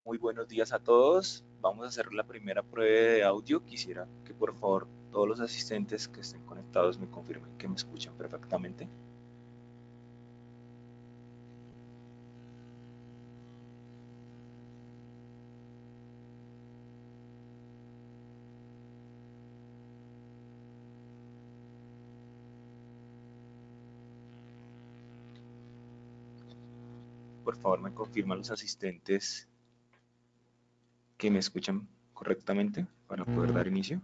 Muy buenos días a todos. Vamos a hacer la primera prueba de audio. Quisiera que por favor todos los asistentes que estén conectados me confirmen que me escuchan perfectamente. Por favor me confirman los asistentes que me escuchan correctamente para poder dar inicio.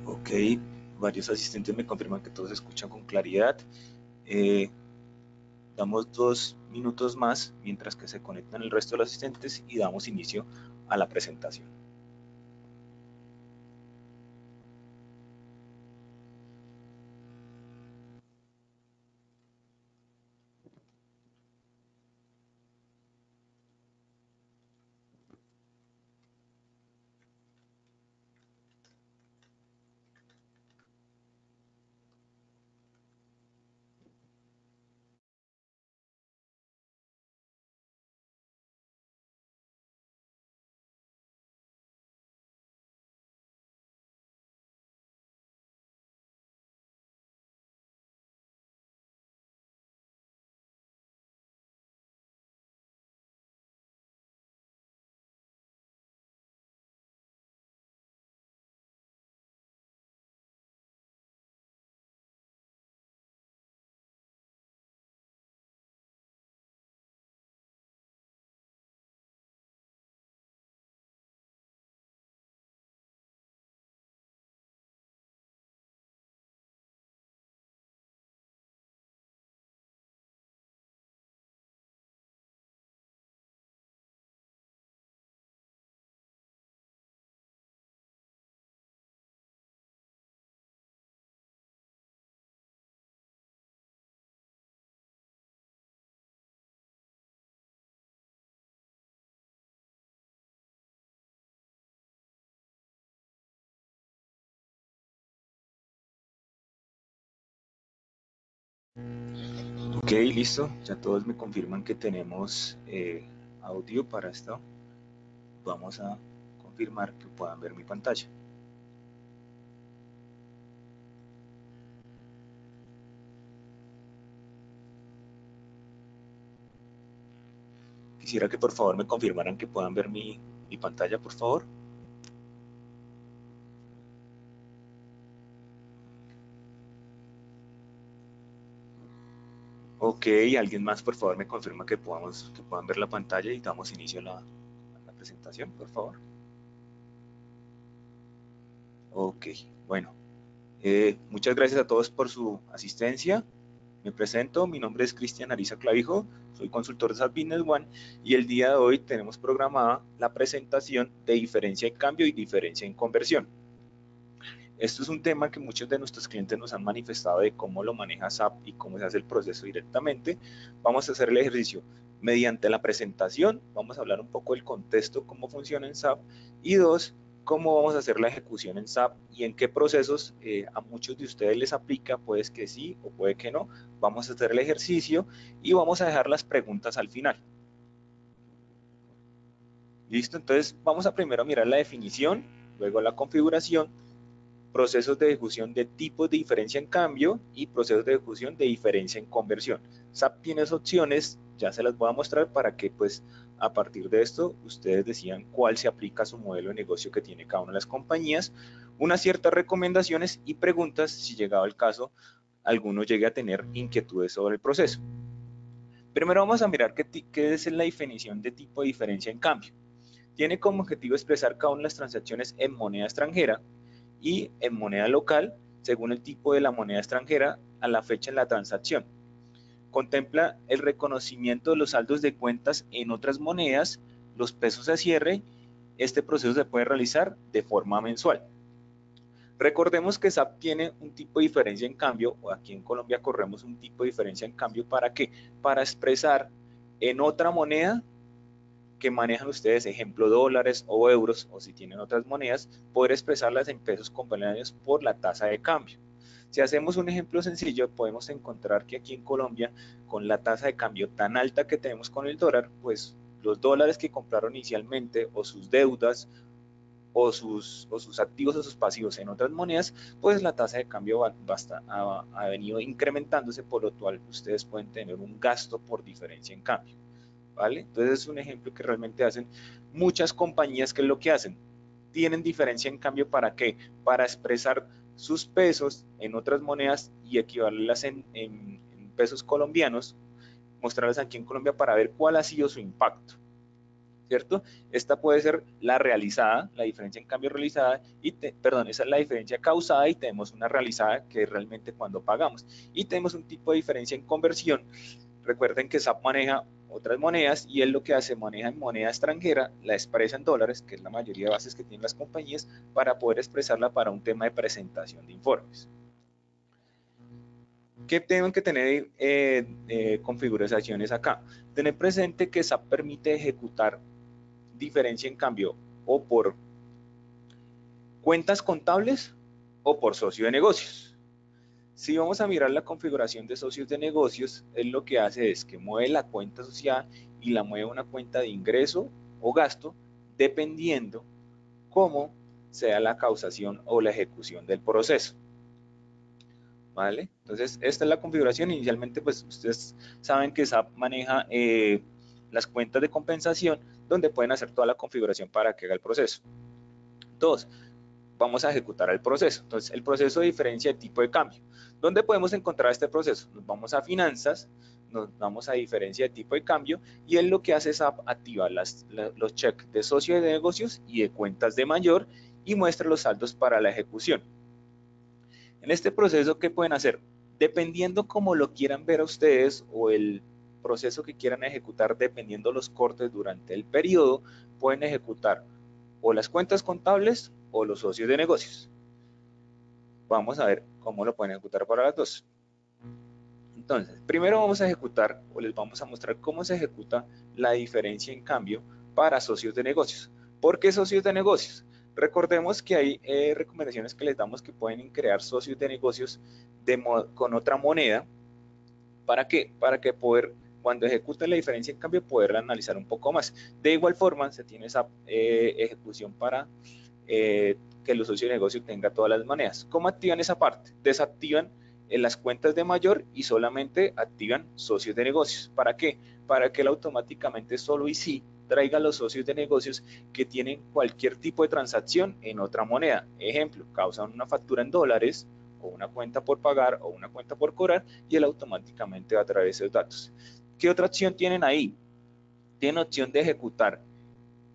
Ok, varios asistentes me confirman que todos escuchan con claridad. Eh, Damos 2 minutos más mientras que se conectan el resto de los asistentes y damos inicio a la presentación. Ok, listo. Ya todos me confirman que tenemos audio para esto. Vamos a confirmar que puedan ver mi pantalla. Quisiera que por favor me confirmaran que puedan ver mi pantalla, por favor. Ok, alguien más por favor me confirma que puedan ver la pantalla y damos inicio a la presentación, por favor. Ok, bueno. Muchas gracias a todos por su asistencia. Me presento, mi nombre es Cristian Ariza Clavijo, soy consultor de SAP Business One y el día de hoy tenemos programada la presentación de diferencia en cambio y diferencia en conversión. Esto es un tema que muchos de nuestros clientes nos han manifestado de cómo lo maneja SAP y cómo se hace el proceso directamente. Vamos a hacer el ejercicio mediante la presentación, vamos a hablar un poco del contexto, cómo funciona en SAP y dos, cómo vamos a hacer la ejecución en SAP y en qué procesos a muchos de ustedes les aplica, puede que sí o puede que no. Vamos a hacer el ejercicio y vamos a dejar las preguntas al final. ¿Listo? Entonces vamos a primero mirar la definición, luego la configuración, procesos de ejecución de tipos de diferencia en cambio y procesos de ejecución de diferencia en conversión. SAP tiene opciones, ya se las voy a mostrar para que pues a partir de esto ustedes decidan cuál se aplica a su modelo de negocio que tiene cada una de las compañías, unas ciertas recomendaciones y preguntas si llegado el caso alguno llegue a tener inquietudes sobre el proceso. Primero vamos a mirar qué es la definición de tipo de diferencia en cambio. Tiene como objetivo expresar cada una de las transacciones en moneda extranjera y en moneda local, según el tipo de la moneda extranjera a la fecha de la transacción. Contempla el reconocimiento de los saldos de cuentas en otras monedas, los pesos a cierre. Este proceso se puede realizar de forma mensual. Recordemos que SAP tiene un tipo de diferencia en cambio, o aquí en Colombia corremos un tipo de diferencia en cambio, ¿para qué? Para expresar en otra moneda que manejan ustedes, ejemplo dólares o euros, o si tienen otras monedas, poder expresarlas en pesos colombianos por la tasa de cambio. Si hacemos un ejemplo sencillo, podemos encontrar que aquí en Colombia, con la tasa de cambio tan alta que tenemos con el dólar, pues los dólares que compraron inicialmente o sus deudas o sus activos o sus pasivos en otras monedas, pues la tasa de cambio ha venido incrementándose, por lo cual ustedes pueden tener un gasto por diferencia en cambio. ¿Vale? Entonces es un ejemplo que realmente hacen muchas compañías. Que es lo que hacen? Tienen diferencia en cambio, ¿para qué? Para expresar sus pesos en otras monedas y equivalerlas en pesos colombianos, mostrarlas aquí en Colombia para ver cuál ha sido su impacto, ¿cierto? Esta puede ser la realizada, la diferencia en cambio realizada, perdón, esa es la diferencia causada, y tenemos una realizada que es realmente cuando pagamos. Y tenemos un tipo de diferencia en conversión. Recuerden que SAP maneja otras monedas y él lo que hace, maneja en moneda extranjera, la expresa en dólares, que es la mayoría de bases que tienen las compañías, para poder expresarla para un tema de presentación de informes. ¿Qué tengo que tener configuraciones acá? Tener presente que SAP permite ejecutar diferencia en cambio o por cuentas contables o por socio de negocios. Si vamos a mirar la configuración de socios de negocios, él lo que hace es que mueve la cuenta asociada y la mueve a una cuenta de ingreso o gasto, dependiendo cómo sea la causación o la ejecución del proceso. ¿Vale? Entonces, esta es la configuración. Inicialmente, pues ustedes saben que SAP maneja las cuentas de compensación, donde pueden hacer toda la configuración para que haga el proceso. Dos, vamos a ejecutar el proceso. Entonces, el proceso de diferencia de tipo de cambio. ¿Dónde podemos encontrar este proceso? Nos vamos a finanzas, nos vamos a diferencia de tipo de cambio, y él lo que hace es activar los cheques de socio de negocios y de cuentas de mayor, y muestra los saldos para la ejecución. En este proceso, ¿qué pueden hacer? Dependiendo cómo lo quieran ver a ustedes, o el proceso que quieran ejecutar, dependiendo los cortes durante el periodo, pueden ejecutar o las cuentas contables o los socios de negocios. Vamos a ver cómo lo pueden ejecutar para las dos. Entonces, primero vamos a ejecutar, o les vamos a mostrar cómo se ejecuta la diferencia en cambio para socios de negocios. ¿Por qué socios de negocios? Recordemos que hay recomendaciones que les damos, que pueden crear socios de negocios con otra moneda. ¿Para qué? Para que poder, cuando ejecuten la diferencia en cambio, poderla analizar un poco más. De igual forma, se tiene esa ejecución para que los socios de negocio tengan todas las monedas. ¿Cómo activan esa parte? Desactivan en las cuentas de mayor y solamente activan socios de negocios. ¿Para qué? Para que él automáticamente solo y sí traiga los socios de negocios que tienen cualquier tipo de transacción en otra moneda. Ejemplo, causan una factura en dólares, o una cuenta por pagar, o una cuenta por cobrar, y él automáticamente va a traer esos datos. ¿Qué otra opción tienen ahí? Tienen opción de ejecutar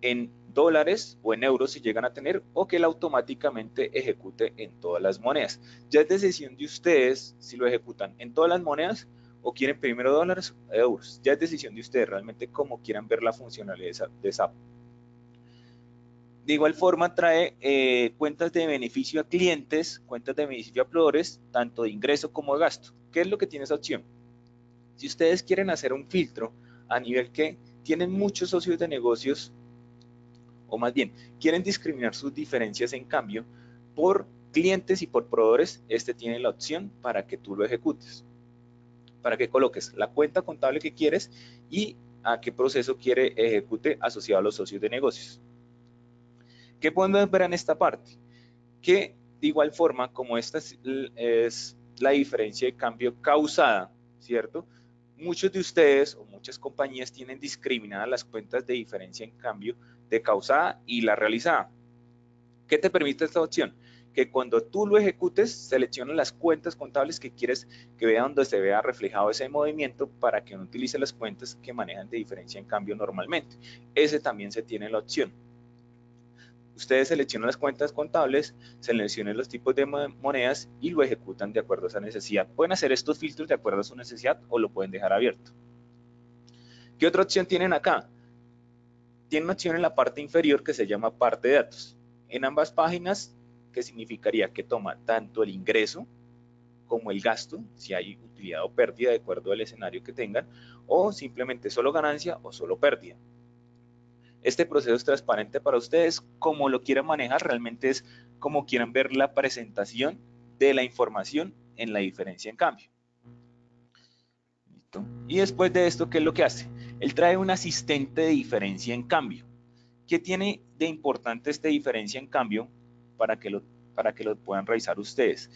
en dólares o en euros si llegan a tener, o que él automáticamente ejecute en todas las monedas. Ya es decisión de ustedes si lo ejecutan en todas las monedas o quieren primero dólares o euros. Ya es decisión de ustedes realmente cómo quieran ver la funcionalidad de SAP. De igual forma, trae cuentas de beneficio a clientes, cuentas de beneficio a proveedores, tanto de ingreso como de gasto. ¿Qué es lo que tiene esa opción? Si ustedes quieren hacer un filtro a nivel que tienen muchos socios de negocios, o más bien, quieren discriminar sus diferencias en cambio por clientes y por proveedores, este tiene la opción para que tú lo ejecutes, para que coloques la cuenta contable que quieres y a qué proceso quiere ejecute asociado a los socios de negocios. ¿Qué podemos ver en esta parte? Que de igual forma, como esta es la diferencia de cambio causada, ¿cierto? Muchos de ustedes o muchas compañías tienen discriminadas las cuentas de diferencia en cambio de causada y la realizada. ¿Qué te permite esta opción? que cuando tú lo ejecutes, selecciona las cuentas contables que quieres que vea, donde se vea reflejado ese movimiento, para que no utilice las cuentas que manejan de diferencia en cambio normalmente. Ese también se tiene la opción. Ustedes seleccionan las cuentas contables, seleccionan los tipos de monedas y lo ejecutan de acuerdo a esa necesidad. Pueden hacer estos filtros de acuerdo a su necesidad o lo pueden dejar abierto. ¿Qué otra opción tienen acá? Tienen una opción en la parte inferior que se llama parte de datos. En ambas páginas, que significaría que toma tanto el ingreso como el gasto, si hay utilidad o pérdida de acuerdo al escenario que tengan, o simplemente solo ganancia o solo pérdida. Este proceso es transparente para ustedes. Como lo quieran manejar, realmente es como quieran ver la presentación de la información en la diferencia en cambio. ¿Listo? Y después de esto, ¿qué es lo que hace? Él trae un asistente de diferencia en cambio. ¿Qué tiene de importante esta diferencia en cambio para que lo puedan revisar ustedes?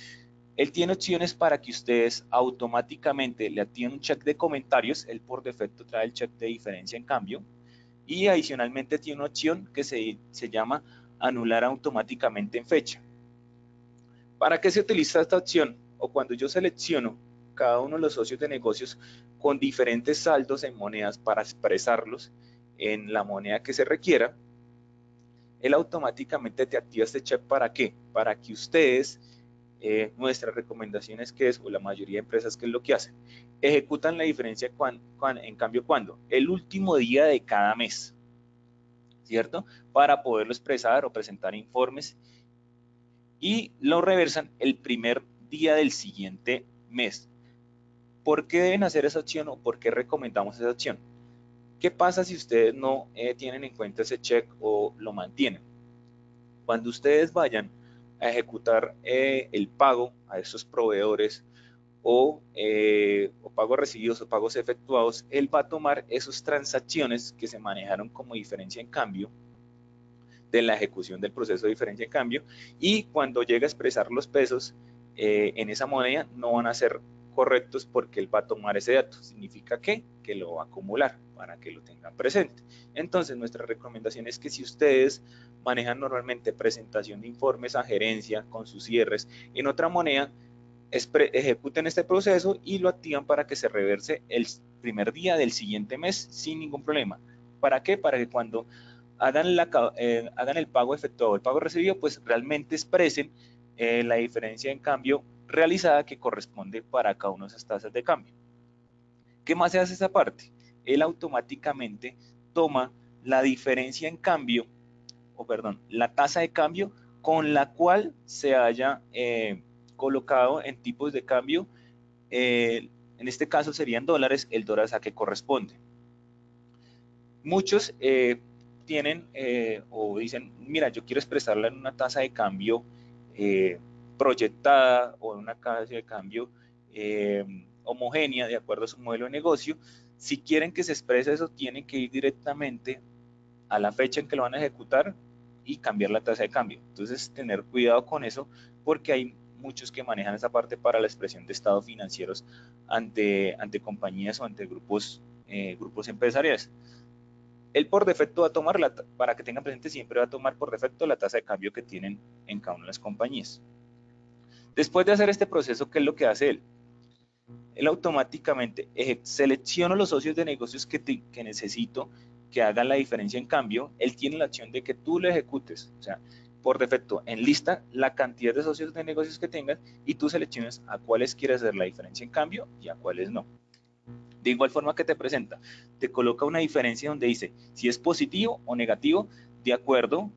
Él tiene opciones para que ustedes automáticamente le activen un check de comentarios. Él por defecto trae el check de diferencia en cambio. Y adicionalmente tiene una opción que se llama anular automáticamente en fecha. ¿Para qué se utiliza esta opción? O cuando yo selecciono cada uno de los socios de negocios con diferentes saldos en monedas para expresarlos en la moneda que se requiera, él automáticamente te activa este check. ¿Para qué? Para que ustedes, nuestras recomendaciones que es, o la mayoría de empresas que es lo que hacen, ejecutan la diferencia en cambio cuando el último día de cada mes, ¿cierto? Para poderlo expresar o presentar informes, y lo reversan el primer día del siguiente mes. ¿Por qué deben hacer esa opción o por qué recomendamos esa opción? ¿Qué pasa si ustedes no tienen en cuenta ese check o lo mantienen? Cuando ustedes vayan a ejecutar el pago a esos proveedores o pagos recibidos o pagos efectuados, él va a tomar esas transacciones que se manejaron como diferencia en cambio de la ejecución del proceso de diferencia en cambio, y cuando llegue a expresar los pesos en esa moneda no van a ser correctos porque él va a tomar ese dato. ¿Significa qué? Que lo va a acumular para que lo tengan presente. Entonces nuestra recomendación es que si ustedes manejan normalmente presentación de informes a gerencia con sus cierres en otra moneda, ejecuten este proceso y lo activan para que se reverse el primer día del siguiente mes sin ningún problema. ¿Para qué? Para que cuando hagan el pago efectuado, el pago recibido, pues realmente expresen la diferencia en cambio realizada que corresponde para cada una de esas tasas de cambio. ¿Qué más se hace esa parte? Él automáticamente toma la diferencia en cambio, la tasa de cambio con la cual se haya colocado en tipos de cambio, en este caso serían dólares, el dólar a que corresponde. Muchos tienen o dicen, mira, yo quiero expresarla en una tasa de cambio proyectada o en una tasa de cambio homogénea de acuerdo a su modelo de negocio. Si quieren que se exprese eso, tienen que ir directamente a la fecha en que lo van a ejecutar y cambiar la tasa de cambio. Entonces, tener cuidado con eso, porque hay muchos que manejan esa parte para la expresión de estados financieros ante compañías o ante grupos empresariales. Él por defecto va a tomar, para que tengan presente, siempre va a tomar por defecto la tasa de cambio que tienen en cada una de las compañías. Después de hacer este proceso, ¿qué es lo que hace él? Él automáticamente selecciona los socios de negocios que necesito que hagan la diferencia en cambio. Él tiene la opción de que tú lo ejecutes, o sea, por defecto en lista la cantidad de socios de negocios que tengas y tú seleccionas a cuáles quieres hacer la diferencia en cambio y a cuáles no. De igual forma que te presenta, te coloca una diferencia donde dice si es positivo o negativo de acuerdo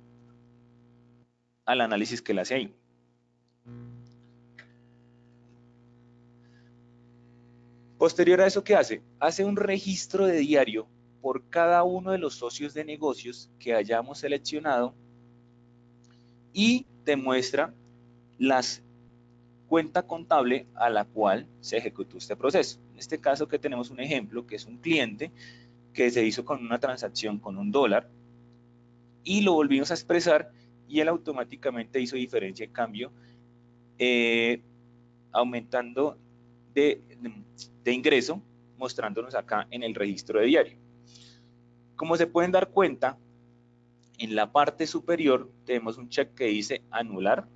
al análisis que él hace ahí. Posterior a eso, ¿qué hace? Hace un registro de diario por cada uno de los socios de negocios que hayamos seleccionado y te muestra las cuenta contable a la cual se ejecutó este proceso. En este caso que tenemos un ejemplo que es un cliente que se hizo con una transacción con $1 y lo volvimos a expresar y él automáticamente hizo diferencia en cambio aumentando de ingreso, mostrándonos acá en el registro de diario. Como se pueden dar cuenta, en la parte superior tenemos un check que dice anular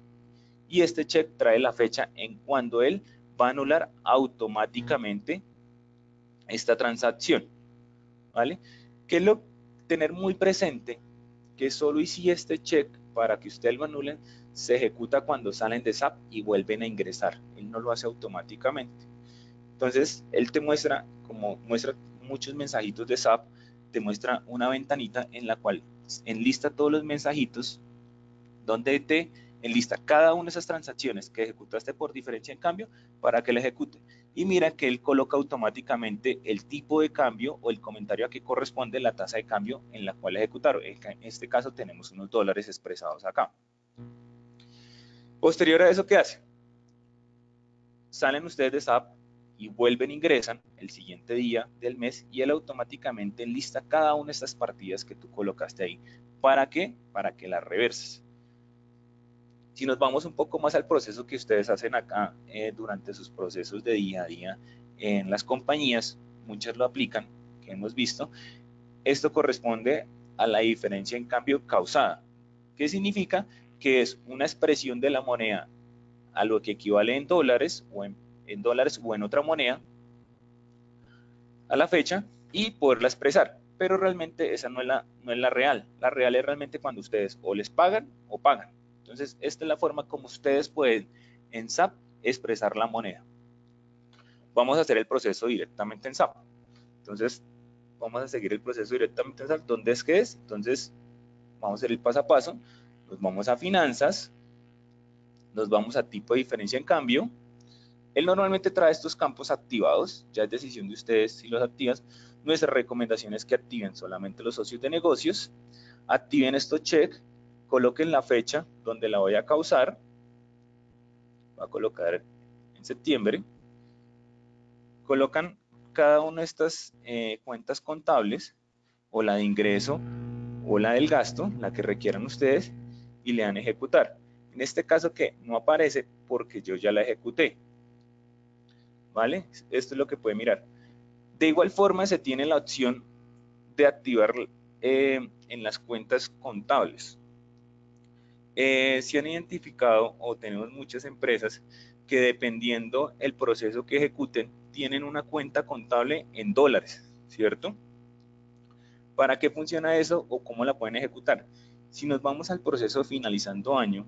y este check trae la fecha en cuando él va a anular automáticamente esta transacción, ¿vale? Que es lo tener muy presente que solo y si este check para que usted lo anulen se ejecuta cuando salen de SAP y vuelven a ingresar, él no lo hace automáticamente. Entonces él te muestra, como muestra muchos mensajitos de SAP, te muestra una ventanita en la cual enlista todos los mensajitos donde te enlista cada una de esas transacciones que ejecutaste por diferencia en cambio para que la ejecute. Y mira que él coloca automáticamente el tipo de cambio o el comentario a que corresponde la tasa de cambio en la cual ejecutaron. En este caso tenemos unos dólares expresados acá. Posterior a eso, ¿qué hace? Salen ustedes de SAP y vuelven, ingresan el siguiente día del mes y él automáticamente enlista cada una de estas partidas que tú colocaste ahí. ¿Para qué? Para que las reverses. Si nos vamos un poco más al proceso que ustedes hacen acá durante sus procesos de día a día en las compañías, muchas lo aplican, que hemos visto, esto corresponde a la diferencia en cambio causada. ¿Qué significa? Que es una expresión de la moneda a lo que equivale en dólares o en dólares o en otra moneda a la fecha y poderla expresar. Pero realmente esa no es la real. La real es realmente cuando ustedes o les pagan o pagan. Entonces, esta es la forma como ustedes pueden en SAP expresar la moneda. Vamos a hacer el proceso directamente en SAP. Entonces, vamos a seguir el proceso directamente en SAP. ¿Dónde es que es? Entonces, vamos a hacer el paso a paso. Nos vamos a finanzas. Nos vamos a tipo de diferencia en cambio. Él normalmente trae estos campos activados. Ya es decisión de ustedes si los activan. Nuestra recomendación es que activen solamente los socios de negocios. Activen estos check. Coloquen la fecha donde la voy a causar. Voy a colocar en septiembre. Colocan cada una de estas cuentas contables, o la de ingreso o la del gasto, la que requieran ustedes, y le dan ejecutar. En este caso que no aparece porque yo ya la ejecuté. ¿Vale? Esto es lo que puede mirar. De igual forma se tiene la opción de activar en las cuentas contables. Se han identificado o tenemos muchas empresas que dependiendo el proceso que ejecuten tienen una cuenta contable en dólares, ¿cierto? ¿Para qué funciona eso o cómo la pueden ejecutar? Si nos vamos al proceso finalizando año,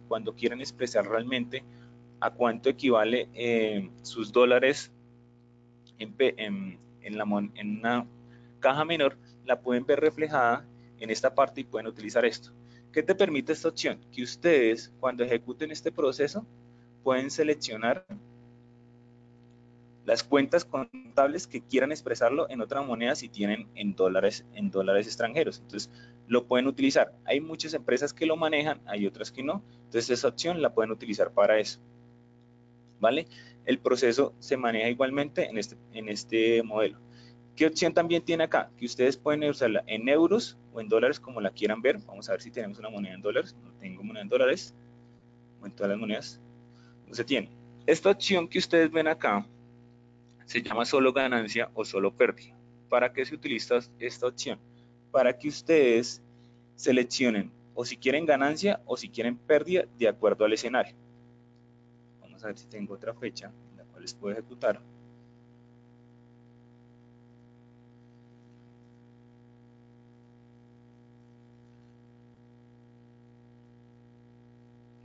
cuando quieren expresar realmente a cuánto equivale sus dólares en una caja menor, la pueden ver reflejada en esta parte y pueden utilizar esto. ¿Qué te permite esta opción? Que ustedes, cuando ejecuten este proceso, pueden seleccionar las cuentas contables que quieran expresarlo en otra moneda si tienen en dólares extranjeros. Entonces, lo pueden utilizar. Hay muchas empresas que lo manejan, hay otras que no. Entonces, esa opción la pueden utilizar para eso. ¿Vale? El proceso se maneja igualmente en este modelo. ¿Qué opción también tiene acá? Que ustedes pueden usarla en euros o en dólares como la quieran ver. Vamos a ver si tenemos una moneda en dólares. No tengo moneda en dólares. O en todas las monedas. No se tiene. Esta opción que ustedes ven acá se llama solo ganancia o solo pérdida. ¿Para qué se utiliza esta opción? Para que ustedes seleccionen o si quieren ganancia o si quieren pérdida de acuerdo al escenario. Vamos a ver si tengo otra fecha en la cual les puedo ejecutar.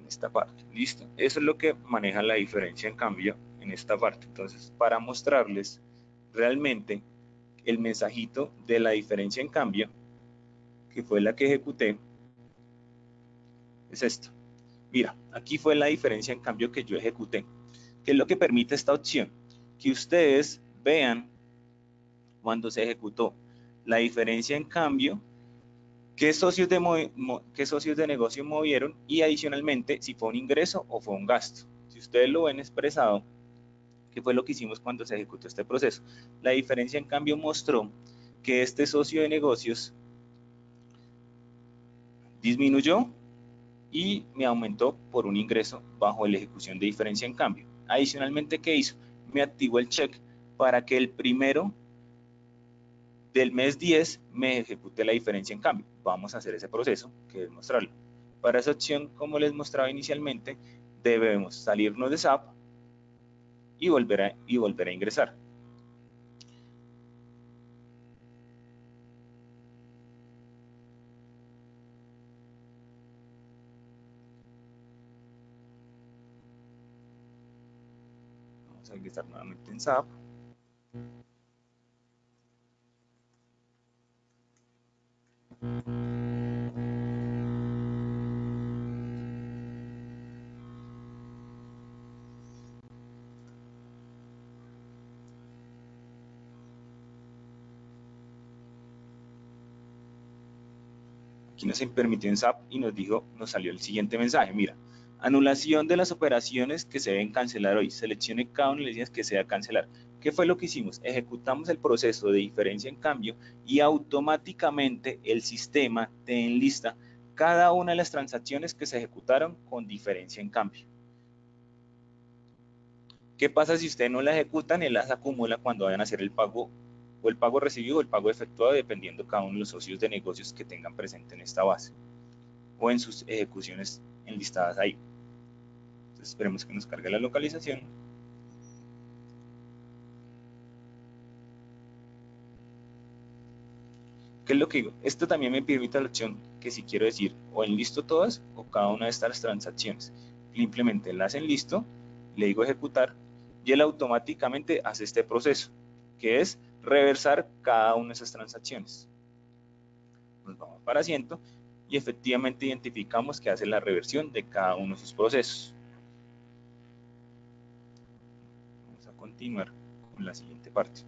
Esta parte, listo, eso es lo que maneja la diferencia en cambio en esta parte. Entonces, para mostrarles realmente el mensajito de la diferencia en cambio, que fue la que ejecuté, es esto. Mira, aquí fue la diferencia en cambio que yo ejecuté. ¿Qué es lo que permite esta opción? Que ustedes vean cuando se ejecutó la diferencia en cambio, qué socios de negocio movieron y adicionalmente si fue un ingreso o fue un gasto. Si ustedes lo ven expresado, que fue lo que hicimos cuando se ejecutó este proceso. La diferencia en cambio mostró que este socio de negocios disminuyó y me aumentó por un ingreso bajo la ejecución de diferencia en cambio. Adicionalmente, ¿qué hizo? Me activó el check para que el primero del mes 10 me ejecute la diferencia en cambio. Vamos a hacer ese proceso, que es mostrarlo. Para esa opción, como les mostraba inicialmente, debemos salirnos de SAP y volver a ingresar. Vamos a ingresar nuevamente en SAP. Aquí nos permitió en SAP y nos salió el siguiente mensaje. Mira, anulación de las operaciones que se deben cancelar hoy. Seleccione cada una de las líneas que se debe cancelar. ¿Qué fue lo que hicimos? Ejecutamos el proceso de diferencia en cambio y automáticamente el sistema te enlista cada una de las transacciones que se ejecutaron con diferencia en cambio. ¿Qué pasa si ustedes no la ejecutan? Él las acumula cuando vayan a hacer el pago, o el pago recibido o el pago efectuado, dependiendo cada uno de los socios de negocios que tengan presente en esta base o en sus ejecuciones enlistadas ahí. Entonces esperemos que nos cargue la localización. ¿Qué es lo que digo? Esto también me permite la opción que si quiero decir o enlisto todas o cada una de estas transacciones. Simplemente las enlisto, le digo ejecutar y él automáticamente hace este proceso, que es reversar cada una de esas transacciones. Nos vamos para asiento y efectivamente identificamos que hace la reversión de cada uno de sus procesos. Vamos a continuar con la siguiente parte.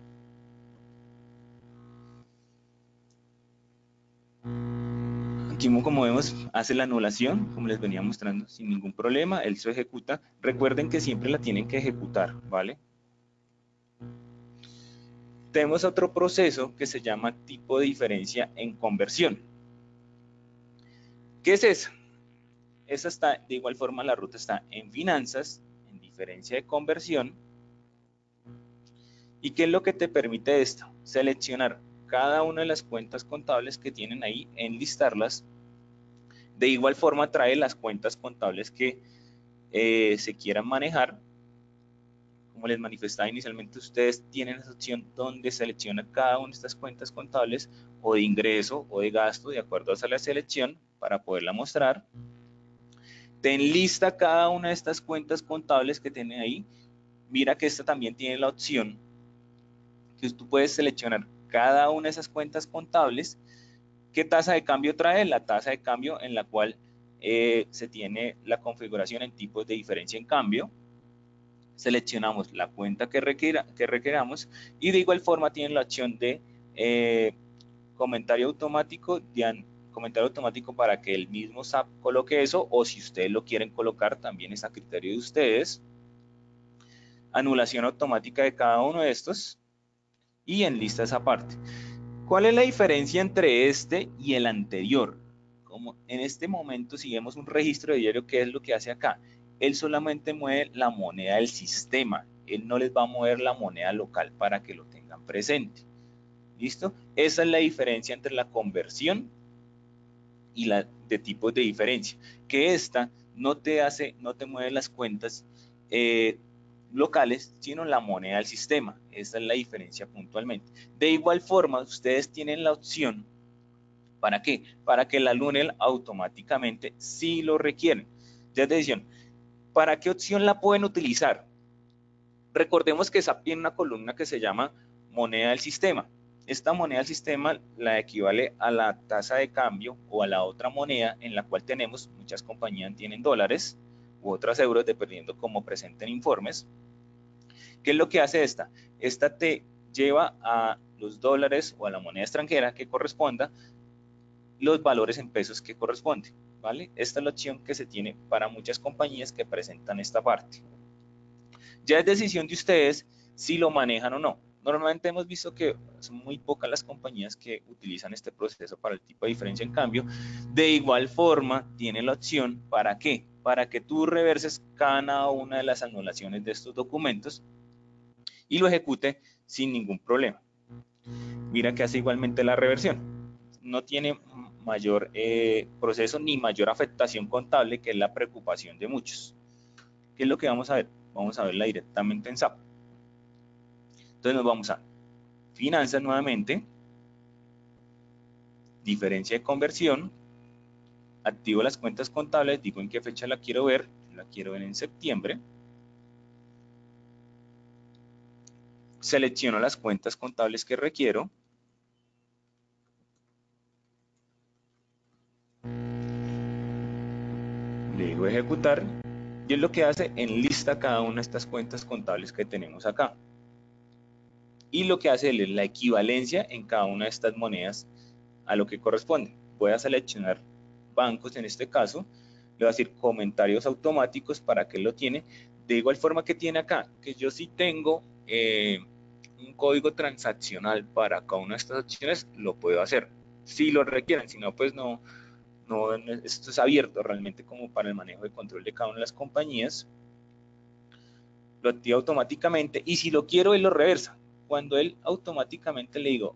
Aquí, como vemos, hace la anulación, como les venía mostrando, sin ningún problema. Él se ejecuta. Recuerden que siempre la tienen que ejecutar, ¿vale? Tenemos otro proceso que se llama tipo de diferencia en conversión. ¿Qué es eso? Esa está, de igual forma, la ruta está en finanzas, en diferencia de conversión. ¿Y qué es lo que te permite esto? Seleccionar cada una de las cuentas contables que tienen ahí, enlistarlas. De igual forma trae las cuentas contables que se quieran manejar. Como les manifestaba inicialmente, ustedes tienen esa opción donde seleccionan cada una de estas cuentas contables o de ingreso o de gasto de acuerdo a la selección para poderla mostrar. Te enlista cada una de estas cuentas contables que tiene ahí. Mira que esta también tiene la opción que tú puedes seleccionar cada una de esas cuentas contables. ¿Qué tasa de cambio trae? La tasa de cambio en la cual se tiene la configuración en tipos de diferencia en cambio. Seleccionamos la cuenta que requeramos y de igual forma tienen la opción de comentario automático para que el mismo SAP coloque eso, o si ustedes lo quieren colocar también es a criterio de ustedes. Anulación automática de cada uno de estos y enlista esa parte. ¿Cuál es la diferencia entre este y el anterior? Como en este momento, si vemos un registro de diario, ¿qué es lo que hace acá? Él solamente mueve la moneda del sistema. Él no les va a mover la moneda local para que lo tengan presente. ¿Listo? Esa es la diferencia entre la conversión y la de tipos de diferencia. Que esta no te mueve las cuentas locales, sino la moneda del sistema. Esa es la diferencia puntualmente. De igual forma, ustedes tienen la opción, ¿para qué? Para que la Lunel automáticamente, si lo requieren. Ya te decían, ¿para qué opción la pueden utilizar? Recordemos que SAP tiene una columna que se llama moneda del sistema. Esta moneda del sistema la equivale a la tasa de cambio o a la otra moneda en la cual tenemos, muchas compañías tienen dólares u otras euros, dependiendo cómo presenten informes. ¿Qué es lo que hace esta? Esta te lleva a los dólares o a la moneda extranjera que corresponda los valores en pesos que corresponden, ¿vale? Esta es la opción que se tiene para muchas compañías que presentan esta parte. Ya es decisión de ustedes si lo manejan o no. Normalmente hemos visto que son muy pocas las compañías que utilizan este proceso para el tipo de diferencia en cambio. De igual forma, tiene la opción, ¿para qué? Para que tú reverses cada una de las anulaciones de estos documentos y lo ejecute sin ningún problema. Mira que hace igualmente la reversión. No tiene mayor proceso ni mayor afectación contable, que es la preocupación de muchos. ¿Qué es lo que vamos a ver? Vamos a verla directamente en SAP. Entonces nos vamos a finanzas nuevamente, diferencia de conversión, activo las cuentas contables, digo en qué fecha la quiero ver en septiembre, selecciono las cuentas contables que requiero, le digo ejecutar, y es lo que hace, enlista cada una de estas cuentas contables que tenemos acá. Y lo que hace él es la equivalencia en cada una de estas monedas a lo que corresponde. Voy a seleccionar bancos en este caso, le voy a decir comentarios automáticos para que lo tiene, de igual forma que tiene acá, que yo sí tengo un código transaccional para cada una de estas acciones, lo puedo hacer, si lo requieren, si no, pues no, esto es abierto realmente como para el manejo de control de cada una de las compañías, lo activa automáticamente, y si lo quiero, él lo reversa. Cuando él automáticamente le digo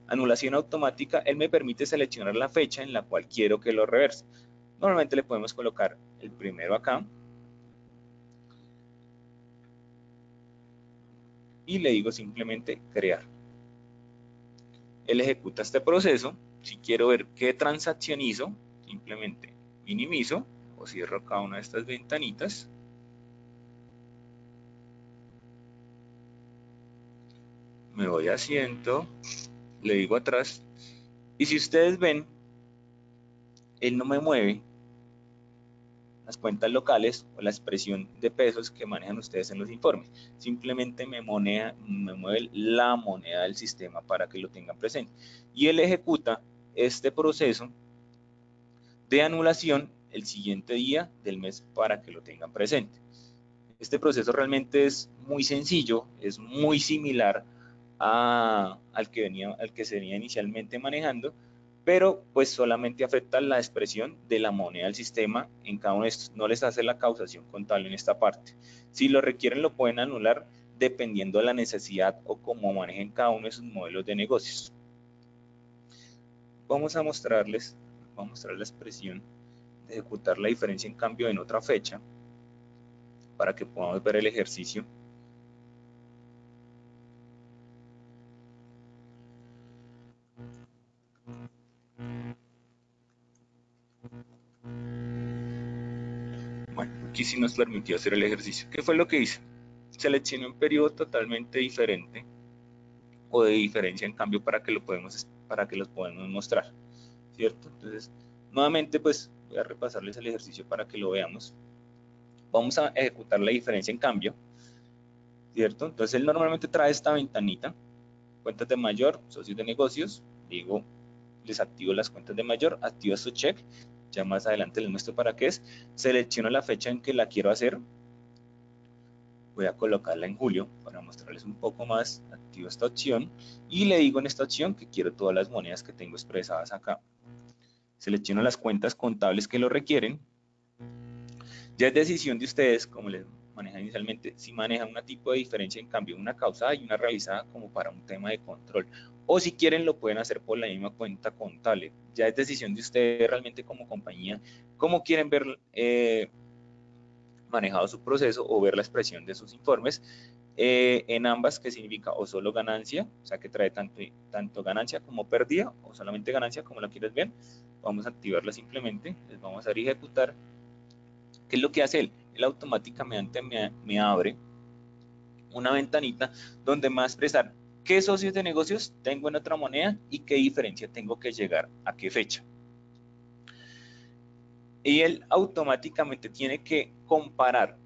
anulación automática, él me permite seleccionar la fecha en la cual quiero que lo reverse. Normalmente le podemos colocar el primero acá y le digo simplemente crear. Él ejecuta este proceso. Si quiero ver qué transacción hizo, simplemente minimizo o cierro cada una de estas ventanitas. Me voy a asiento, le digo atrás, y si ustedes ven, él no me mueve las cuentas locales o la expresión de pesos que manejan ustedes en los informes. Simplemente me mueve la moneda del sistema para que lo tengan presente. Y él ejecuta este proceso de anulación el siguiente día del mes para que lo tengan presente. Este proceso realmente es muy sencillo, es muy similar al que se venía inicialmente manejando, pero pues solamente afecta la expresión de la moneda del sistema en cada uno de estos, no les hace la causación contable en esta parte. Si lo requieren, lo pueden anular dependiendo de la necesidad o cómo manejen cada uno de sus modelos de negocios. Vamos a mostrar la expresión de ejecutar la diferencia en cambio en otra fecha para que podamos ver el ejercicio. Bueno, aquí sí nos permitió hacer el ejercicio. ¿Qué fue lo que hice? Seleccioné un periodo totalmente diferente o de diferencia en cambio para que los podamos mostrar, ¿cierto? Entonces, nuevamente pues voy a repasarles el ejercicio para que lo veamos. Vamos a ejecutar la diferencia en cambio, ¿cierto? Entonces él normalmente trae esta ventanita, cuentas de mayor, socios de negocios, digo, les activo las cuentas de mayor, activo su check, ya más adelante les muestro para qué es, selecciono la fecha en que la quiero hacer, voy a colocarla en julio para mostrarles un poco más, activo esta opción y le digo en esta opción que quiero todas las monedas que tengo expresadas acá. Selecciono las cuentas contables que lo requieren. Ya es decisión de ustedes, como les manejan inicialmente, si manejan un tipo de diferencia en cambio, una causada y una realizada como para un tema de control. O si quieren lo pueden hacer por la misma cuenta contable. Ya es decisión de ustedes realmente como compañía, cómo quieren ver manejado su proceso o ver la expresión de sus informes en ambas, que significa o solo ganancia, o sea que trae tanto ganancia como pérdida, o solamente ganancia como la quieres ver. Vamos a activarla simplemente, les vamos a dar a ejecutar. ¿Qué es lo que hace él? Él automáticamente me abre una ventanita donde me va a expresar qué socios de negocios tengo en otra moneda y qué diferencia tengo que llegar a qué fecha. Y él automáticamente tiene que comparar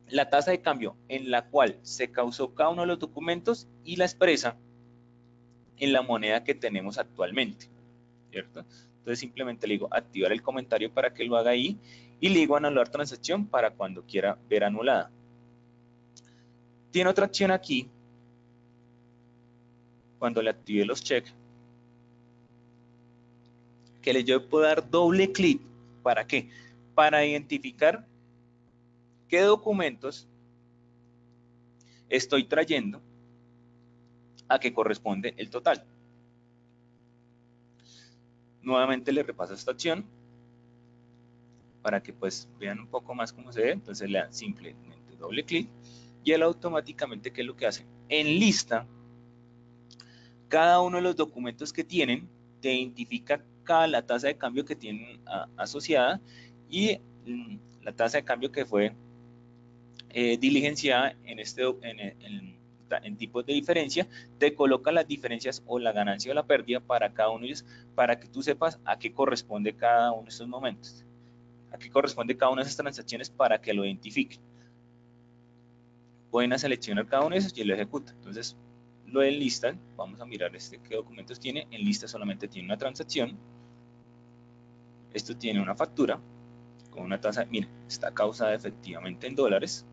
la tasa de cambio en la cual se causó cada uno de los documentos y la expresa en la moneda que tenemos actualmente, ¿cierto? Entonces simplemente le digo activar el comentario para que lo haga ahí y le digo anular transacción para cuando quiera ver anulada. Tiene otra acción aquí, cuando le active los checks, que yo puedo dar doble clic. ¿Para qué? Para identificar qué documentos estoy trayendo a que corresponde el total. Nuevamente le repaso esta acción para que pues vean un poco más cómo se ve. Entonces le dan simplemente doble clic y él automáticamente, ¿qué es lo que hace? En lista, cada uno de los documentos que tienen te identifica la tasa de cambio que tienen asociada y la tasa de cambio que fue diligenciada en tipos de diferencia, te coloca las diferencias o la ganancia o la pérdida para cada uno de ellos, para que tú sepas a qué corresponde cada uno de estos momentos, a qué corresponde cada una de esas transacciones para que lo identifiquen. Pueden seleccionar cada uno de esos y lo ejecutan. Entonces, lo enlistan, vamos a mirar qué documentos tiene. En lista solamente tiene una transacción. Esto tiene una factura con una tasa, miren, está causada efectivamente en dólares.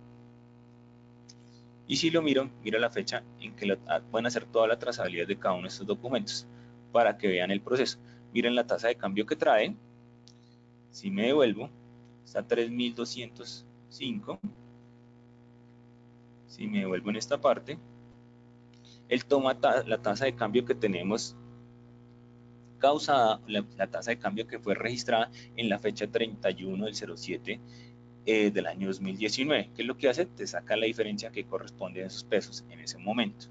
Y si lo miro, mira la fecha en que pueden hacer toda la trazabilidad de cada uno de estos documentos para que vean el proceso. Miren la tasa de cambio que trae. Si me devuelvo, está 3.205. Si me devuelvo en esta parte, él toma la tasa de cambio que tenemos causada, la tasa de cambio que fue registrada en la fecha 31 del 07 del año 2019. ¿Qué es lo que hace? Te saca la diferencia que corresponde a esos pesos en ese momento,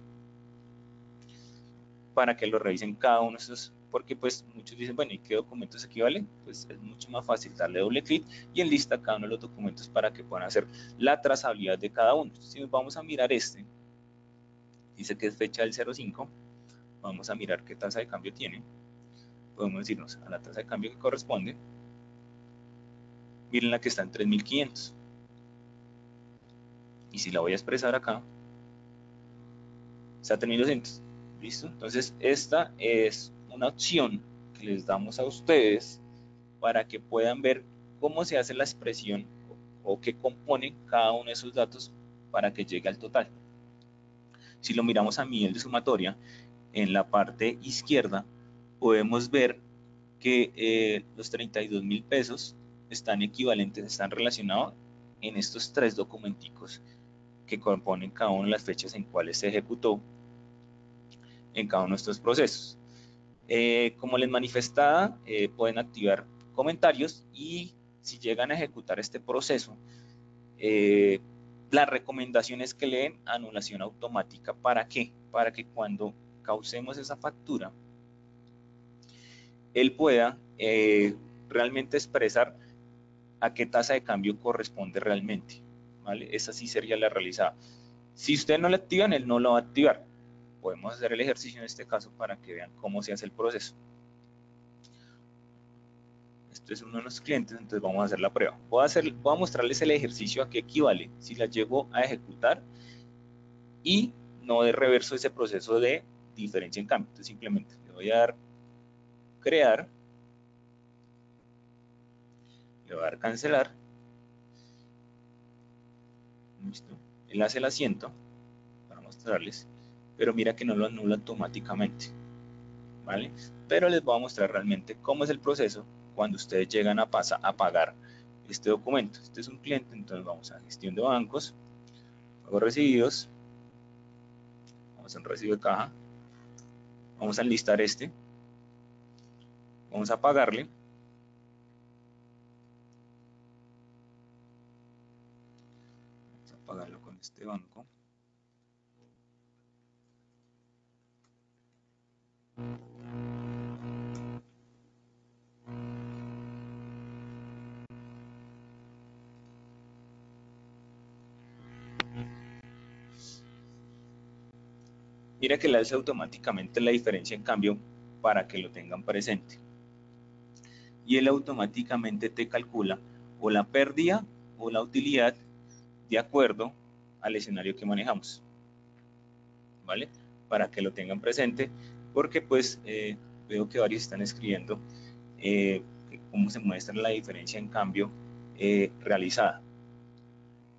para que lo revisen cada uno de esos, porque pues muchos dicen, bueno, ¿y qué documentos equivalen? Pues es mucho más fácil darle doble clic y enlista cada uno de los documentos para que puedan hacer la trazabilidad de cada uno. Si nos vamos a mirar dice que es fecha del 05, vamos a mirar qué tasa de cambio tiene, podemos irnos a la tasa de cambio que corresponde, miren la que está en 3.500, y si la voy a expresar acá, está 3.200, ¿listo? Entonces esta es una opción que les damos a ustedes para que puedan ver cómo se hace la expresión o qué compone cada uno de esos datos para que llegue al total. Si lo miramos a nivel de sumatoria, en la parte izquierda podemos ver que los 32.000 pesos están equivalentes, están relacionados en estos tres documenticos que componen cada una de las fechas en cuales se ejecutó en cada uno de estos procesos. Como les manifestaba, pueden activar comentarios y si llegan a ejecutar este proceso, la recomendación es que le den anulación automática. ¿Para qué? Para que cuando causemos esa factura, él pueda realmente expresar a qué tasa de cambio corresponde realmente, ¿vale? Esa sí sería la realizada. Si ustedes no la activan, él no lo va a activar. Podemos hacer el ejercicio en este caso para que vean cómo se hace el proceso. Este es uno de los clientes, entonces vamos a hacer la prueba. Voy a mostrarles el ejercicio a qué equivale si la llego a ejecutar y no de reverso ese proceso de diferencia en cambio. Entonces simplemente le voy a dar crear, le voy a dar cancelar, listo. Él hace el asiento para mostrarles, pero mira que no lo anula automáticamente, ¿vale? Pero les voy a mostrar realmente cómo es el proceso cuando ustedes llegan a pagar este documento. Este es un cliente, entonces vamos a gestión de bancos, pagos recibidos, vamos a un recibo de caja, vamos a enlistar vamos a pagarle, vamos a pagarlo con este banco. Mira que le hace automáticamente la diferencia en cambio para que lo tengan presente. Y él automáticamente te calcula o la pérdida o la utilidad de acuerdo al escenario que manejamos, ¿vale? Para que lo tengan presente, porque pues veo que varios están escribiendo cómo se muestra la diferencia en cambio realizada,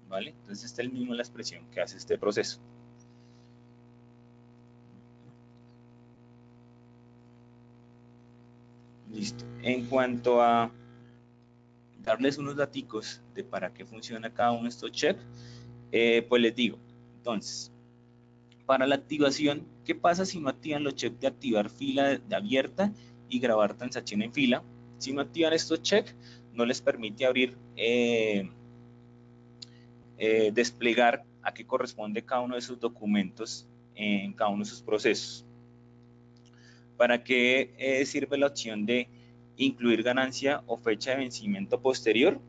¿vale? Entonces esta es el mismo la expresión que hace este proceso. Listo. En cuanto a darles unos daticos de para qué funciona cada uno de estos checks, pues les digo, entonces, para la activación, ¿qué pasa si no activan los checks de activar fila de abierta y grabar transacción en fila. Si no activan estos check, no les permite abrir, desplegar a qué corresponde cada uno de sus documentos en cada uno de sus procesos. ¿Para qué sirve la opción de incluir ganancia o fecha de vencimiento posterior?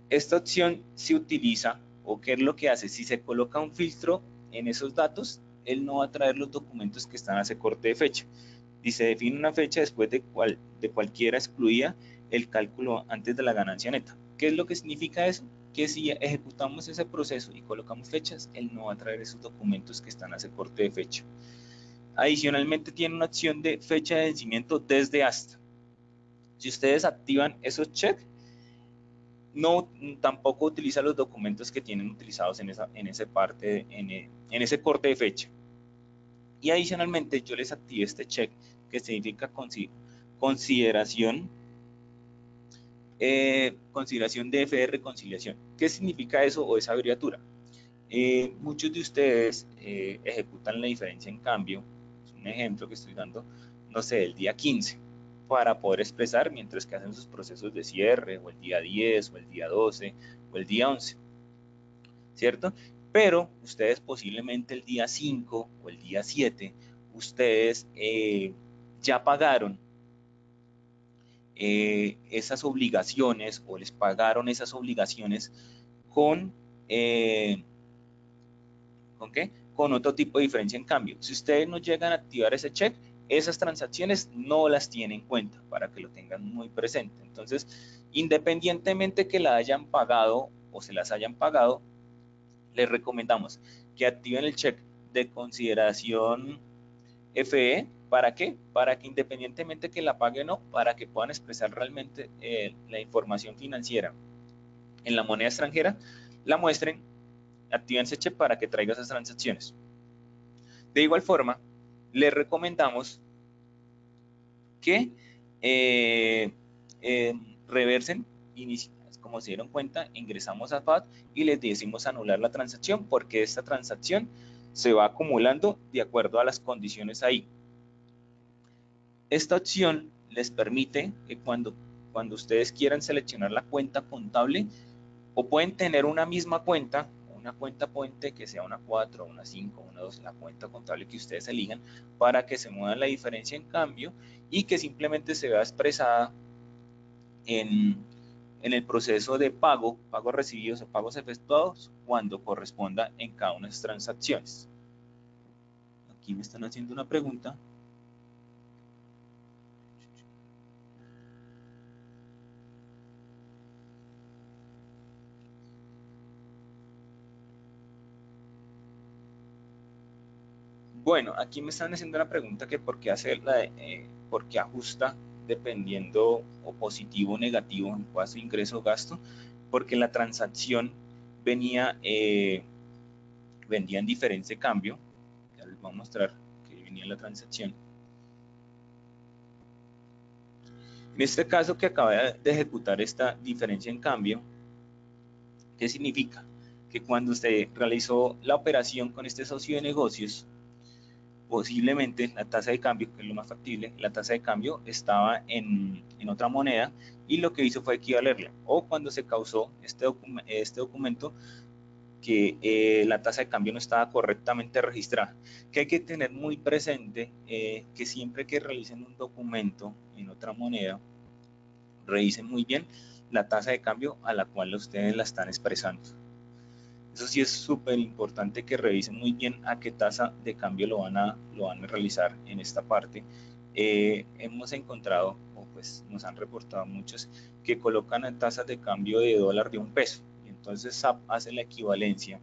Esta opción se utiliza, o qué es lo que hace, si se coloca un filtro en esos datos, él no va a traer los documentos que están a ese corte de fecha. Y se define una fecha después de cualquiera excluida el cálculo antes de la ganancia neta. ¿Qué es lo que significa eso? Que si ejecutamos ese proceso y colocamos fechas, él no va a traer esos documentos que están a ese corte de fecha. Adicionalmente tiene una opción de fecha de vencimiento desde hasta. Si ustedes activan esos checks, no, tampoco utiliza los documentos que tienen utilizados en ese corte de fecha. Y adicionalmente yo les activé este check que significa consideración de F de reconciliación. ¿Qué significa eso o esa abreviatura? Muchos de ustedes ejecutan la diferencia en cambio, es un ejemplo que estoy dando, no sé, el día 15, para poder expresar mientras que hacen sus procesos de cierre, o el día 10, o el día 12, o el día 11, ¿cierto? Pero ustedes posiblemente el día 5 o el día 7, ustedes ya pagaron esas obligaciones o les pagaron esas obligaciones con... ¿con qué? Con otro tipo de diferencia en cambio. Si ustedes no llegan a activar ese check, esas transacciones no las tienen en cuenta, para que lo tengan muy presente. Entonces, independientemente que la hayan pagado o se las hayan pagado, les recomendamos que activen el check de consideración FE. ¿Para qué? Para que independientemente que la paguen o no, para que puedan expresar realmente la información financiera en la moneda extranjera, la muestren, activen ese check para que traiga esas transacciones. De igual forma, les recomendamos que reversen, como se dieron cuenta, ingresamos a FAT y les decimos anular la transacción, porque esta transacción se va acumulando de acuerdo a las condiciones ahí. Esta opción les permite que cuando ustedes quieran seleccionar la cuenta contable, o pueden tener una misma cuenta, una cuenta puente que sea una 4, una 5, una 2, la cuenta contable que ustedes elijan, para que se muevan la diferencia en cambio y que simplemente se vea expresada en el proceso de pagos recibidos o pagos efectuados cuando corresponda en cada una de las transacciones. Aquí me están haciendo una pregunta. Bueno, aquí me están haciendo la pregunta que por qué por qué ajusta dependiendo o positivo o negativo en cuanto a ingreso o gasto, porque la transacción venía en diferencia de cambio. Ya les voy a mostrar que venía la transacción. En este caso que acaba de ejecutar esta diferencia en cambio, ¿qué significa? Que cuando usted realizó la operación con este socio de negocios, posiblemente la tasa de cambio, que es lo más factible, la tasa de cambio estaba en otra moneda y lo que hizo fue equivalerla. O cuando se causó este documento que la tasa de cambio no estaba correctamente registrada. Que hay que tener muy presente que siempre que realicen un documento en otra moneda, revisen muy bien la tasa de cambio a la cual ustedes la están expresando. Eso sí es súper importante que revisen muy bien a qué tasa de cambio lo van a realizar en esta parte. Hemos encontrado, o pues nos han reportado muchos, que colocan en tasas de cambio de dólar de $1. Y entonces SAP hace la equivalencia,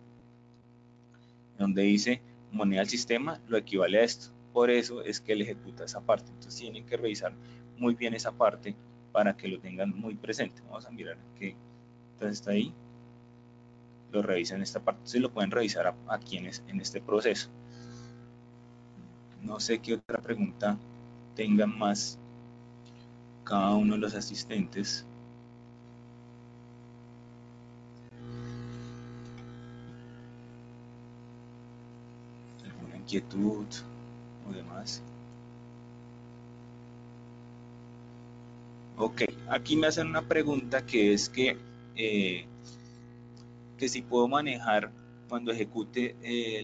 donde dice moneda al sistema, lo equivale a esto. Por eso es que él ejecuta esa parte. Entonces tienen que revisar muy bien esa parte para que lo tengan muy presente. Vamos a mirar que entonces está ahí. Lo revisan en esta parte, se lo pueden revisar aquí en este proceso. No sé qué otra pregunta tengan más cada uno de los asistentes. ¿Alguna inquietud o demás? Ok, aquí me hacen una pregunta que es que si puedo manejar cuando ejecute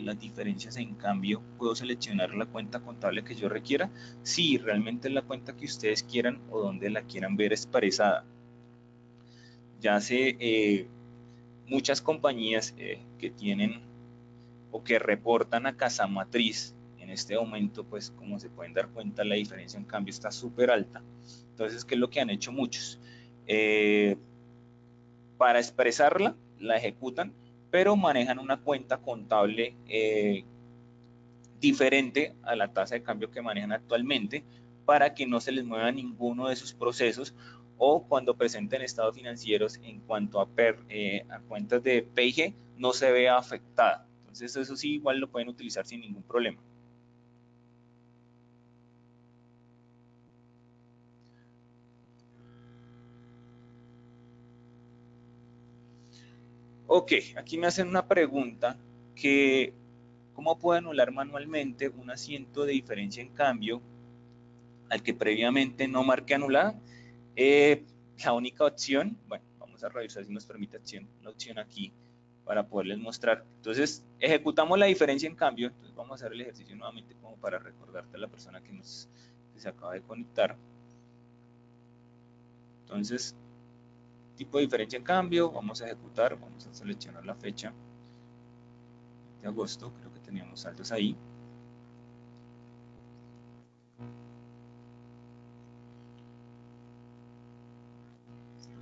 las diferencias en cambio, puedo seleccionar la cuenta contable que yo requiera. Sí, realmente la cuenta que ustedes quieran o donde la quieran ver expresada. Ya sé, muchas compañías que tienen o que reportan a casa matriz en este momento, pues como se pueden dar cuenta, la diferencia en cambio está súper alta. Entonces, ¿qué es lo que han hecho muchos? Para expresarla, la ejecutan, pero manejan una cuenta contable diferente a la tasa de cambio que manejan actualmente para que no se les mueva ninguno de sus procesos o cuando presenten estados financieros en cuanto a cuentas de P&G no se vea afectada. Entonces eso sí igual lo pueden utilizar sin ningún problema. Ok, aquí me hacen una pregunta que ¿cómo puedo anular manualmente un asiento de diferencia en cambio al que previamente no marqué anulada? La única opción, bueno, vamos a revisar si nos permite la opción aquí para poderles mostrar. Entonces, ejecutamos la diferencia en cambio. Entonces, vamos a hacer el ejercicio nuevamente como para recordarte a la persona que se acaba de conectar. Entonces, tipo de diferencia en cambio, vamos a ejecutar, vamos a seleccionar la fecha de agosto, creo que teníamos saldos ahí.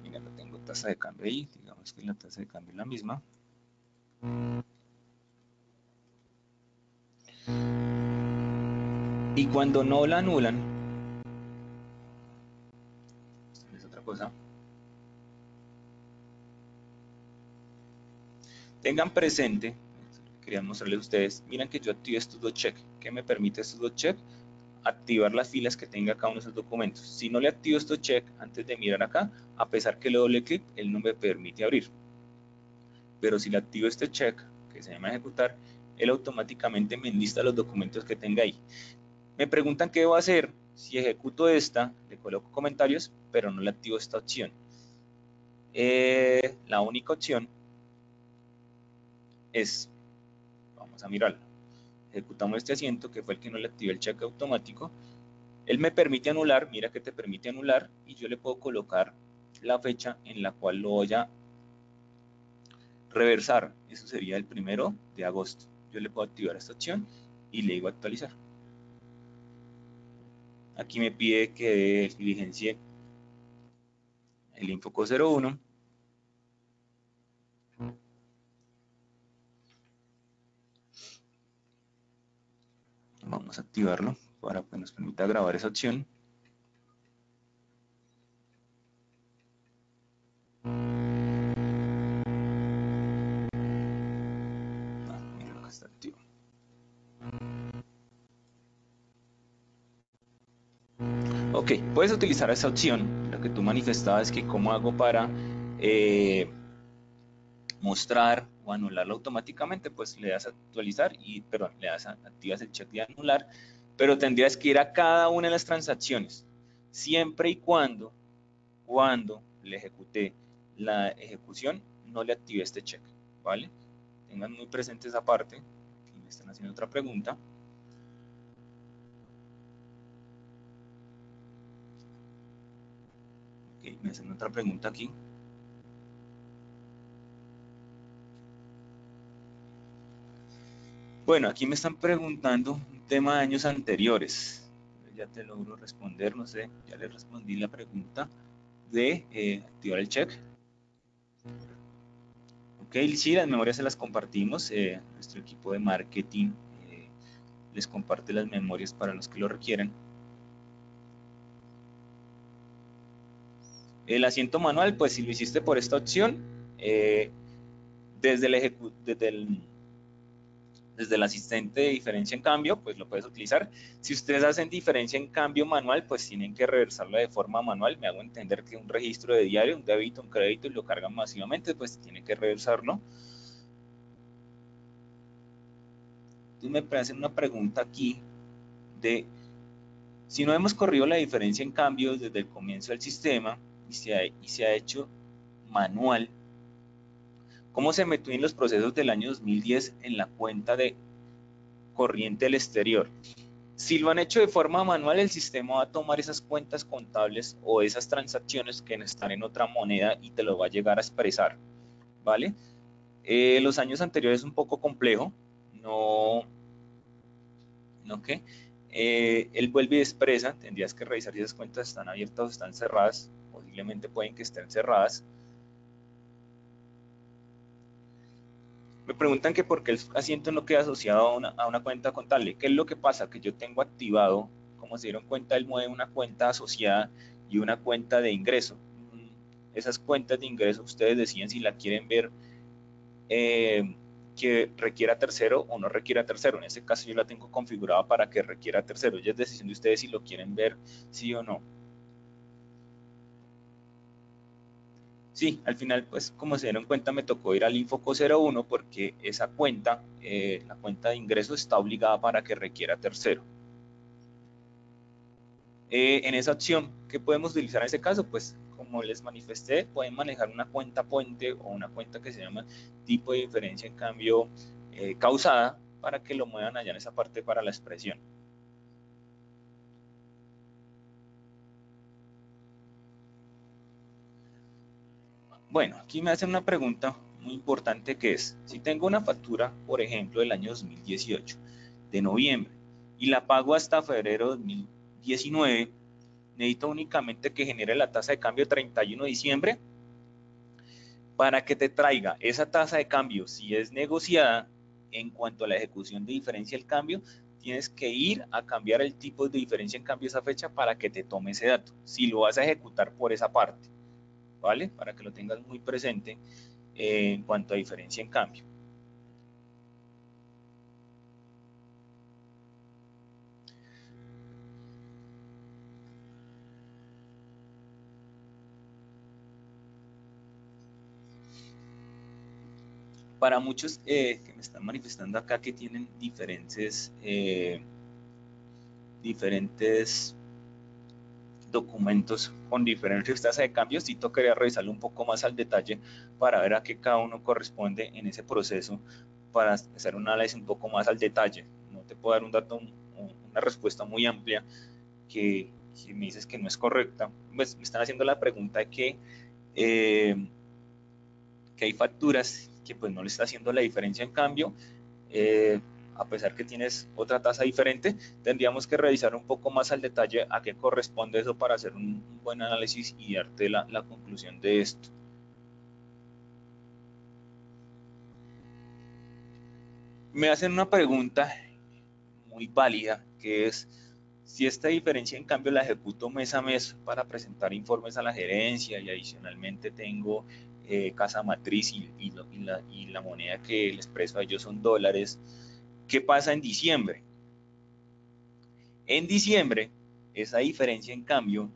Mira, no tengo tasa de cambio ahí, digamos que la tasa de cambio es la misma. Y cuando no la anulan, es otra cosa, tengan presente, quería mostrarles a ustedes, miren que yo activé estos dos check. ¿Qué me permite estos dos check? Activar las filas que tenga cada uno de esos documentos. Si no le activo estos check antes de mirar acá, a pesar que le doble clic, él no me permite abrir. Pero si le activo este check, que se llama ejecutar, él automáticamente me enlista los documentos que tenga ahí. Me preguntan qué debo hacer si ejecuto esta, le coloco comentarios, pero no le activo esta opción. La única opción es, vamos a mirarlo, ejecutamos este asiento que fue el que no le activé el check automático. Él me permite anular, mira que te permite anular y yo le puedo colocar la fecha en la cual lo voy a reversar. Eso sería el 1 de agosto. Yo le puedo activar esta opción y le digo actualizar. Aquí me pide que diligencie el Infoco 01. Vamos a activarlo para que nos permita grabar esa opción. Mira que está activo. Ok, puedes utilizar esa opción. Lo que tú manifestabas es que cómo hago para mostrar o anularlo automáticamente, pues le das a actualizar y, perdón, activas el check de anular, pero tendrías que ir a cada una de las transacciones, siempre y cuando le ejecute la ejecución, no le active este check, ¿vale? Tengan muy presente esa parte. Aquí me están haciendo otra pregunta. Ok, me hacen otra pregunta aquí. Bueno, aquí me están preguntando un tema de años anteriores. Ya te logro responder, no sé, ya le respondí la pregunta de activar el check. Ok, sí, las memorias se las compartimos. Nuestro equipo de marketing eh, les comparte las memorias para los que lo requieren. El asiento manual, pues si lo hiciste por esta opción, eh, desde, desde el asistente de diferencia en cambio, pues lo puedes utilizar. Si ustedes hacen diferencia en cambio manual, pues tienen que reversarla de forma manual. Me hago entender que un registro de diario, un débito, un crédito y lo cargan masivamente, pues tienen que reversarlo. Entonces me hacen una pregunta aquí de Si no hemos corrido la diferencia en cambios desde el comienzo del sistema y se ha hecho manual, ¿cómo se metió en los procesos del año 2010 en la cuenta de corriente del exterior? Si lo han hecho de forma manual, el sistema va a tomar esas cuentas contables o esas transacciones que están en otra moneda y te lo va a llegar a expresar, ¿vale? Los años anteriores es un poco complejo, no qué. Él vuelve y expresa, tendrías que revisar si esas cuentas están abiertas o están cerradas, posiblemente pueden que estén cerradas. Me preguntan que por qué el asiento no queda asociado a una cuenta contable. ¿Qué es lo que pasa? Que yo tengo activado, como se dieron cuenta, él mueve una cuenta asociada y una cuenta de ingreso. Esas cuentas de ingreso ustedes deciden si la quieren ver que requiera tercero o no requiera tercero. En este caso yo la tengo configurada para que requiera tercero. Ya es decisión de ustedes si lo quieren ver sí o no. Sí, al final, pues como se dieron cuenta, me tocó ir al Infoco 01 porque esa cuenta, la cuenta de ingresos, está obligada para que requiera tercero. En esa opción, ¿qué podemos utilizar en ese caso? Pues como les manifesté, pueden manejar una cuenta puente o una cuenta que se llama tipo de diferencia en cambio causada para que lo muevan allá en esa parte para la expresión. Bueno, aquí me hacen una pregunta muy importante que es, si tengo una factura, por ejemplo, del año 2018, de noviembre, y la pago hasta febrero de 2019, necesito únicamente que genere la tasa de cambio 31 de diciembre para que te traiga esa tasa de cambio. Si es negociada, en cuanto a la ejecución de diferencia del cambio, tienes que ir a cambiar el tipo de diferencia en cambio esa fecha para que te tome ese dato, si lo vas a ejecutar por esa parte, ¿vale? Para que lo tengas muy presente en cuanto a diferencia en cambio. Para muchos que me están manifestando acá que tienen diferentes documentos con diferentes tasas de cambio, sí tocaría revisarlo un poco más al detalle para ver a qué cada uno corresponde en ese proceso, para hacer un análisis un poco más al detalle. No te puedo dar un dato, una respuesta muy amplia que si me dices que no es correcta, pues me están haciendo la pregunta de que hay facturas que pues no le está haciendo la diferencia en cambio, a pesar que tienes otra tasa diferente, tendríamos que revisar un poco más al detalle a qué corresponde eso para hacer un buen análisis y darte la conclusión de esto. Me hacen una pregunta muy válida que es si esta diferencia en cambio la ejecuto mes a mes para presentar informes a la gerencia y adicionalmente tengo casa matriz y la moneda que les expreso a ellos son dólares, ¿qué pasa en diciembre? En diciembre, esa diferencia en cambio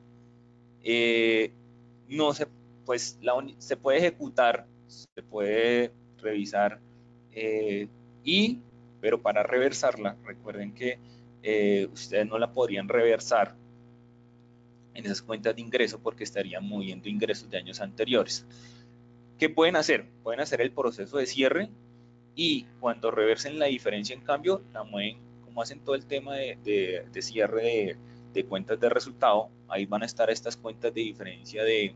no se, pues se puede ejecutar, se puede revisar y, pero para reversarla, recuerden que ustedes no la podrían reversar en esas cuentas de ingreso porque estarían moviendo ingresos de años anteriores. ¿Qué pueden hacer? Pueden hacer el proceso de cierre y cuando reversen la diferencia en cambio, la mueven, como hacen todo el tema de cierre de cuentas de resultado, ahí van a estar estas cuentas de diferencia de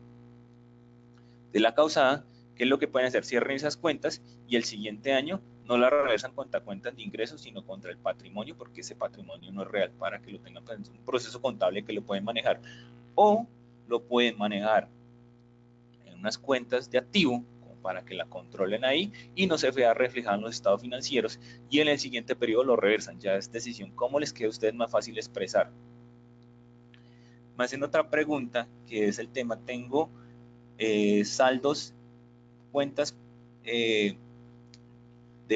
la causada, que es lo que pueden hacer, cierren esas cuentas y el siguiente año no la reversan contra cuentas de ingresos, sino contra el patrimonio, porque ese patrimonio no es real, para que lo tengan en un proceso contable que lo pueden manejar, o lo pueden manejar en unas cuentas de activo, para que la controlen ahí y no se vea reflejado en los estados financieros y en el siguiente periodo lo reversan. Ya es decisión cómo les quede a ustedes más fácil expresar. Me hacen otra pregunta que es el tema, tengo saldos, cuentas de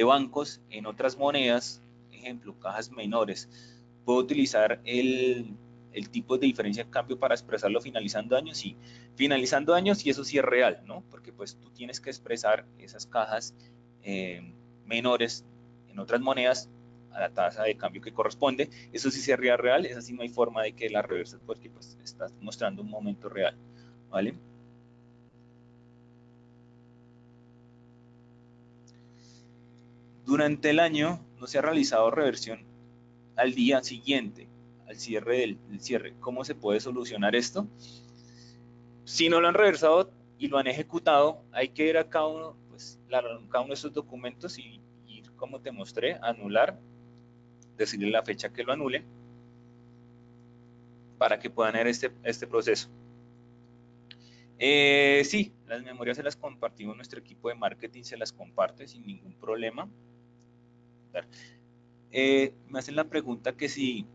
bancos en otras monedas, ejemplo, cajas menores. ¿Puedo utilizar el tipo de diferencia de cambio para expresarlo finalizando años? Sí, finalizando años y eso sí es real, ¿no? Porque pues tú tienes que expresar esas cajas menores en otras monedas a la tasa de cambio que corresponde. Eso sí sería real, es así, no hay forma de que la reverses porque pues estás mostrando un momento real, ¿vale? Durante el año no se ha realizado reversión al día siguiente, al cierre del cierre. ¿Cómo se puede solucionar esto? Si no lo han reversado y lo han ejecutado, hay que ir a cada uno, pues, cada uno de estos documentos y como te mostré, anular, decirle la fecha que lo anule, para que puedan ver este proceso. Sí, las memorias se las compartimos, nuestro equipo de marketing se las comparte sin ningún problema. Me hacen la pregunta que si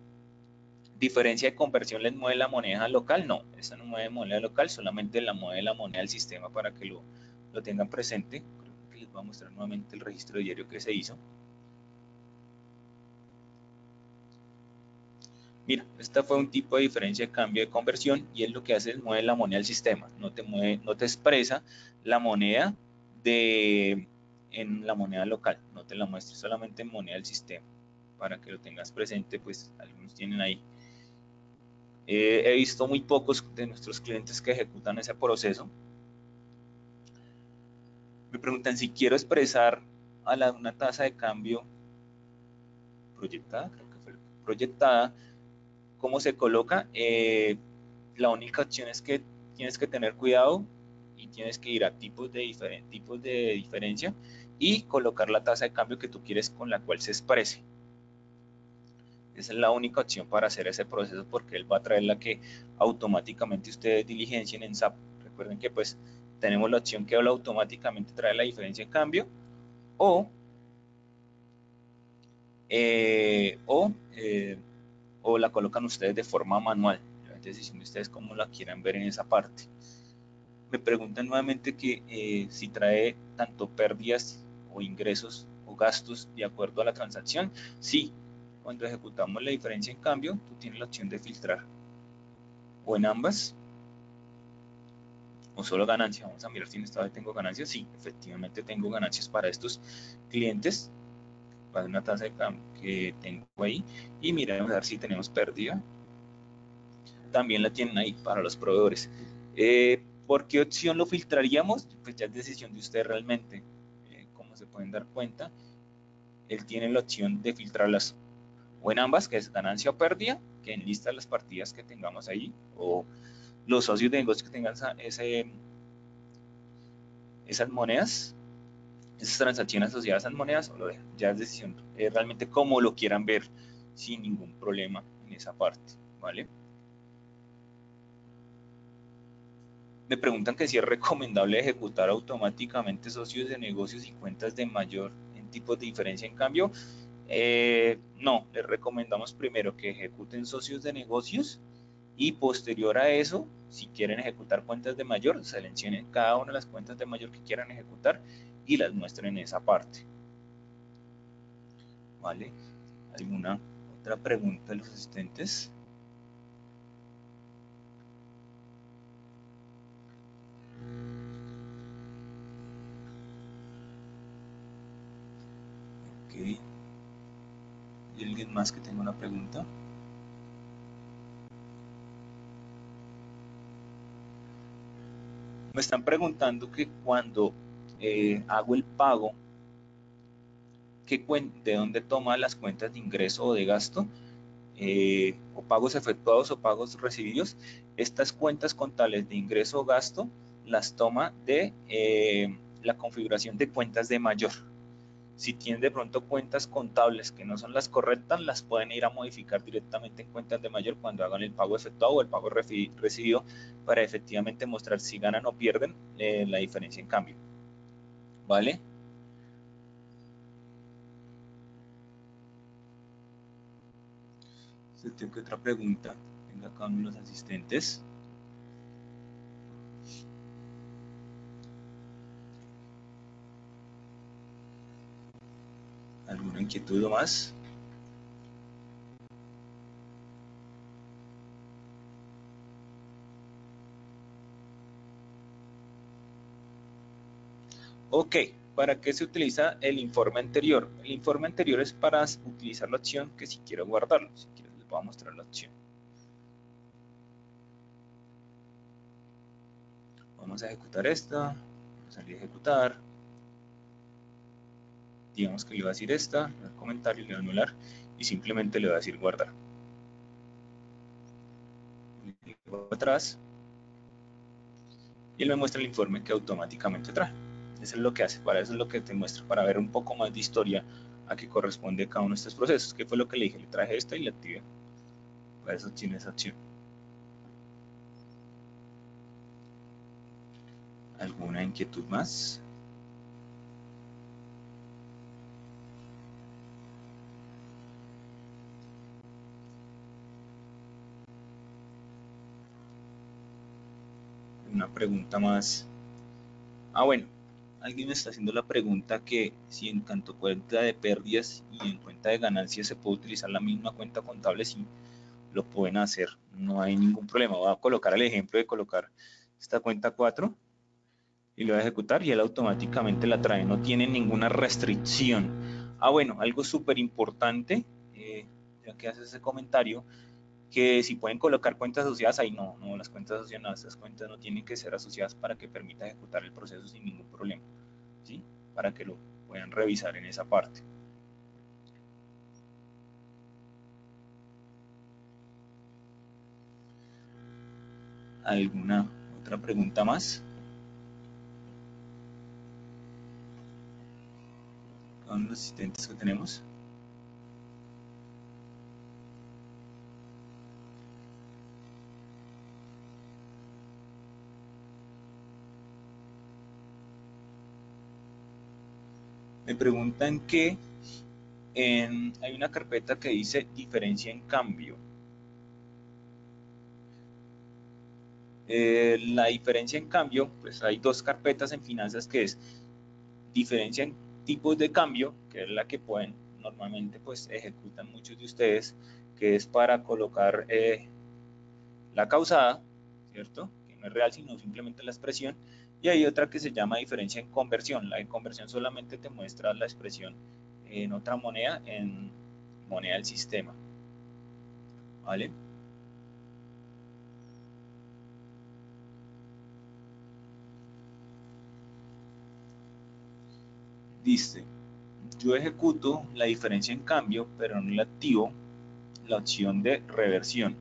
diferencia de conversión les mueve la moneda local. No, esa no mueve moneda local, solamente la mueve la moneda del sistema para que lo tengan presente. Creo que les voy a mostrar nuevamente el registro diario que se hizo. Mira, esta fue un tipo de diferencia de cambio de conversión y es lo que hace es mueve la moneda del sistema, no te expresa la moneda en la moneda local, no te la muestra solamente en moneda del sistema, para que lo tengas presente, pues algunos tienen ahí. He visto muy pocos de nuestros clientes que ejecutan ese proceso. Me preguntan si quiero expresar una tasa de cambio proyectada, creo que fue proyectada, ¿cómo se coloca? La única opción es que tienes que tener cuidado y tienes que ir a tipos de diferencia y colocar la tasa de cambio que tú quieres con la cual se exprese. Esa es la única opción para hacer ese proceso porque él va a traer la que automáticamente ustedes diligencien en SAP. Recuerden que pues tenemos la opción que automáticamente trae la diferencia de cambio o la colocan ustedes de forma manual. Es decisión de ustedes cómo la quieran ver en esa parte. Me preguntan nuevamente que si trae tanto pérdidas o ingresos o gastos de acuerdo a la transacción. Sí, cuando ejecutamos la diferencia en cambio, tú tienes la opción de filtrar o en ambas o solo ganancia. Vamos a mirar si en esta vez tengo ganancias. Sí, efectivamente tengo ganancias para estos clientes, para una tasa de cambio que tengo ahí, y miramos a ver si tenemos pérdida. También la tienen ahí para los proveedores. ¿Por qué opción lo filtraríamos? Pues ya es decisión de usted realmente. Como se pueden dar cuenta, él tiene la opción de filtrarlas o en ambas, que es ganancia o pérdida, que enlista las partidas que tengamos ahí, o los socios de negocio que tengan esas monedas, esas transacciones asociadas a esas monedas, o lo dejan. Ya es decisión realmente como lo quieran ver, sin ningún problema en esa parte, ¿vale? Me preguntan que si es recomendable ejecutar automáticamente socios de negocios y cuentas de mayor en tipos de diferencia en cambio. No, les recomendamos primero que ejecuten socios de negocios y posterior a eso, si quieren ejecutar cuentas de mayor, seleccionen cada una de las cuentas de mayor que quieran ejecutar y las muestren en esa parte. ¿Vale? ¿Alguna otra pregunta de los asistentes? Ok. ¿Y alguien más que tenga una pregunta? Me están preguntando que cuando hago el pago, ¿de dónde toma las cuentas de ingreso o de gasto? O pagos efectuados o pagos recibidos. Estas cuentas contables de ingreso o gasto las toma de la configuración de cuentas de mayor. Si tienen de pronto cuentas contables que no son las correctas, las pueden ir a modificar directamente en cuentas de mayor cuando hagan el pago efectuado o el pago recibido, para efectivamente mostrar si ganan o pierden la diferencia en cambio. ¿Vale? Si tengo otra pregunta, tenga acá uno de los asistentes. ¿Alguna inquietud o más? Ok, ¿Para qué se utiliza el informe anterior? El informe anterior es para utilizar la opción que si quiero guardarlo. Si quiero les voy a mostrar la opción. Vamos a ejecutar esta. Vamos a salir a ejecutar. Digamos que le voy a decir esta, le voy a comentario, le voy a anular y simplemente le voy a decir guardar. Le voy atrás y él me muestra el informe que automáticamente trae. Eso es lo que hace, para eso es lo que te muestra, para ver un poco más de historia a qué corresponde cada uno de estos procesos. ¿Qué fue lo que le dije? Le traje esta y la activé. Para eso tiene esa opción. ¿Alguna inquietud más? Una pregunta más. Bueno, alguien me está haciendo la pregunta que si en tanto cuenta de pérdidas y en cuenta de ganancias se puede utilizar la misma cuenta contable. Sí, lo pueden hacer, no hay ningún problema. Voy a colocar el ejemplo de colocar esta cuenta 4 y lo voy a ejecutar y él automáticamente la trae, no tiene ninguna restricción. Bueno, algo súper importante, ya que haces ese comentario, que si pueden colocar cuentas asociadas, ahí no, las cuentas asociadas, esas cuentas no tienen que ser asociadas para que permita ejecutar el proceso sin ningún problema, ¿sí? Para que lo puedan revisar en esa parte. ¿Alguna otra pregunta más? Con los asistentes que tenemos. Me preguntan que hay una carpeta que dice diferencia en cambio. La diferencia en cambio, pues hay dos carpetas en finanzas que es diferencia en tipos de cambio, que es la que pueden normalmente pues ejecutan muchos de ustedes, que es para colocar la causada, ¿cierto? Que no es real sino simplemente la expresión. Y hay otra que se llama diferencia en conversión. La de conversión solamente te muestra la expresión en otra moneda, en moneda del sistema, ¿vale? Dice, yo ejecuto la diferencia en cambio, pero no le activo la opción de reversión.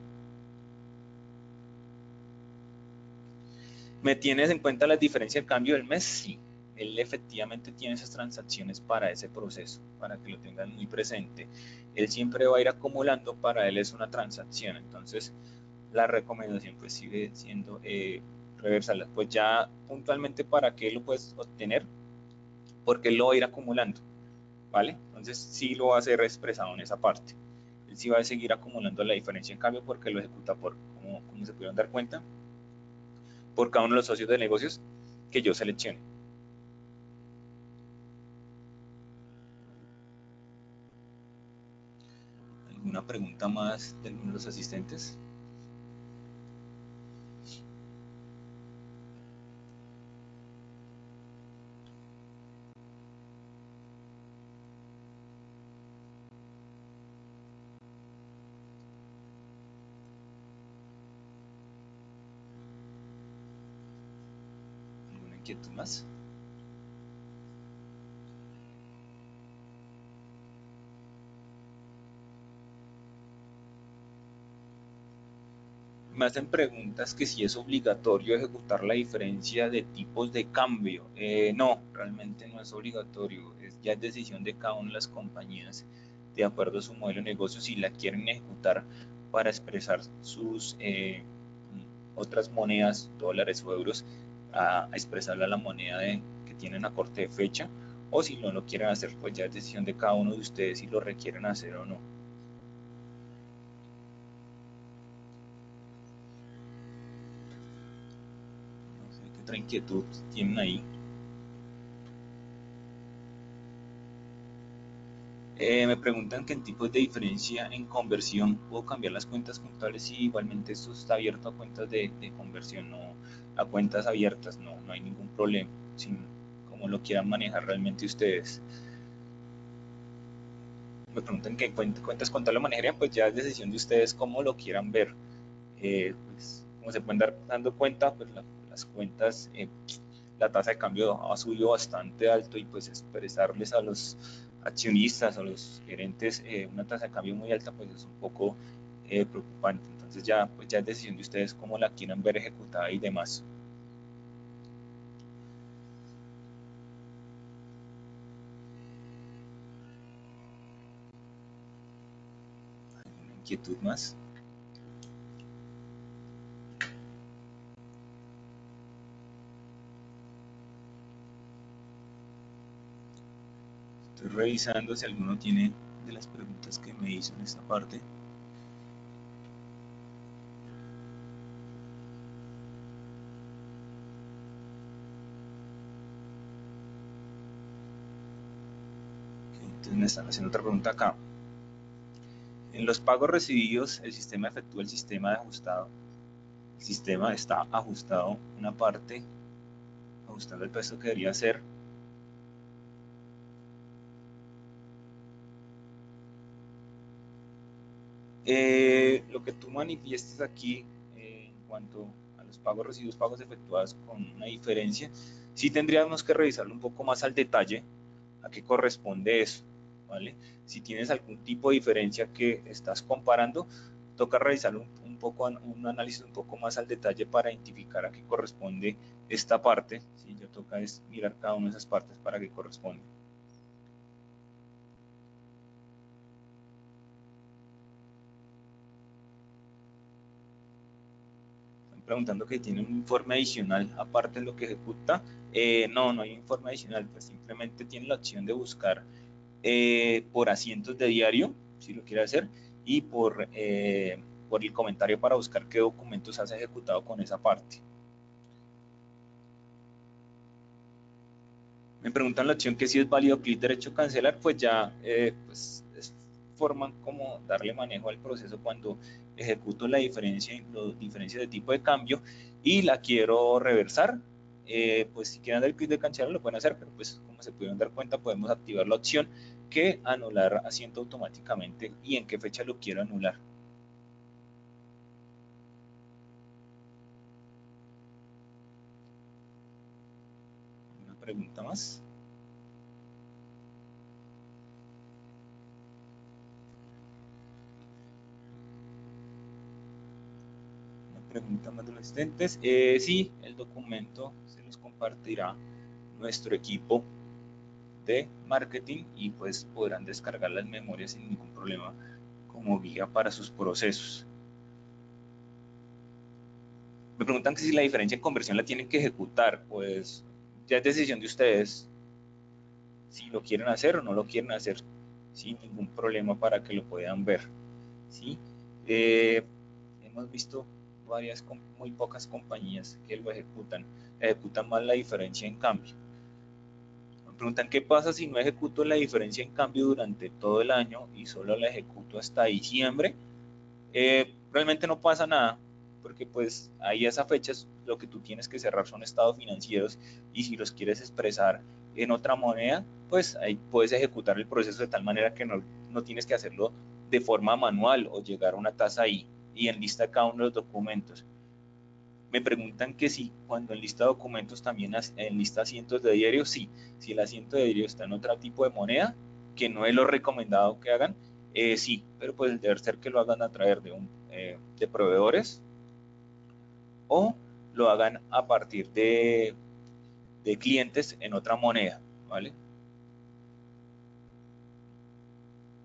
¿Me tienes en cuenta la diferencia de cambio del mes? Sí, él efectivamente tiene esas transacciones para ese proceso, para que lo tengan muy presente. Él siempre va a ir acumulando, para él es una transacción, entonces la recomendación pues sigue siendo reversarlas. Pues ya puntualmente para qué lo puedes obtener, porque él lo va a ir acumulando, ¿vale? Entonces sí lo va a hacer expresado en esa parte. Él sí va a seguir acumulando la diferencia en cambio porque lo ejecuta por, como se pudieron dar cuenta, por cada uno de los socios de negocios que yo seleccione. ¿Alguna pregunta más de alguno de los asistentes? ¿Alguna inquietud más? Me hacen preguntas que si es obligatorio ejecutar la diferencia de tipos de cambio. No, realmente no es obligatorio, ya es decisión de cada una de las compañías de acuerdo a su modelo de negocio si la quieren ejecutar para expresar sus otras monedas, dólares o euros, a expresarla a la moneda que tienen a corte de fecha, o si no lo quieren hacer, pues ya es decisión de cada uno de ustedes si lo requieren hacer o no. No sé qué otra inquietud tienen ahí. Me preguntan que en tipos de diferencia en conversión puedo cambiar las cuentas contables y igualmente esto está abierto a cuentas de conversión, no a cuentas abiertas, no hay ningún problema. Sin, como lo quieran manejar realmente ustedes. Me preguntan qué cuentas contables lo manejarían, pues ya es decisión de ustedes cómo lo quieran ver. Pues, como se pueden dar dando cuenta, pues las cuentas, la tasa de cambio ha subido bastante alto y pues expresarles a los accionistas, a los gerentes, una tasa de cambio muy alta, pues es un poco preocupante. Entonces ya, pues ya es decisión de ustedes cómo la quieran ver ejecutada y demás. ¿Alguna inquietud más? Estoy revisando si alguno tiene de las preguntas que me hizo en esta parte. Entonces me están haciendo otra pregunta acá. En los pagos recibidos, el sistema efectúa el sistema de ajustado. El sistema está ajustado una parte, ajustando el peso que debería ser. Lo que tú manifiestes aquí en cuanto a los pagos recibidos, pagos efectuados con una diferencia, sí tendríamos que revisarlo un poco más al detalle a qué corresponde eso, ¿vale? Si tienes algún tipo de diferencia que estás comparando, toca realizar un poco, un análisis un poco más al detalle para identificar a qué corresponde esta parte, ¿sí? Ya toca es mirar cada una de esas partes para qué corresponde. Preguntando que tiene un informe adicional aparte de lo que ejecuta. No, no hay informe adicional, pues simplemente tiene la opción de buscar por asientos de diario, si lo quiere hacer, y por el comentario para buscar qué documentos has ejecutado con esa parte. Me preguntan la opción que si es válido clic derecho cancelar, pues ya pues es forma como darle manejo al proceso cuando ejecuto la diferencia de tipo de cambio y la quiero reversar. Pues si quieren dar el clic de cancelar lo pueden hacer, pero pues como se pudieron dar cuenta podemos activar la opción que anular asiento automáticamente y en qué fecha lo quiero anular. ¿Una pregunta más? Pregunta más de los asistentes. Sí, el documento se los compartirá nuestro equipo de marketing y pues podrán descargar las memorias sin ningún problema como guía para sus procesos. Me preguntan que si la diferencia en conversión la tienen que ejecutar, pues ya es decisión de ustedes si lo quieren hacer o no lo quieren hacer sin ningún problema para que lo puedan ver. ¿Sí? Hemos visto muy pocas compañías que lo ejecutan mal la diferencia en cambio. Me preguntan qué pasa si no ejecuto la diferencia en cambio durante todo el año y solo la ejecuto hasta diciembre. Realmente no pasa nada, porque pues ahí a esa fecha lo que tú tienes que cerrar son estados financieros y si los quieres expresar en otra moneda, pues ahí puedes ejecutar el proceso de tal manera que no tienes que hacerlo de forma manual o llegar a una tasa ahí y enlista cada uno de los documentos. Me preguntan que si cuando enlista documentos también enlista asientos de diario, sí. Si el asiento de diario está en otro tipo de moneda, que no es lo recomendado que hagan, sí, pero pues debe ser que lo hagan a través de proveedores o lo hagan a partir de clientes en otra moneda, ¿vale?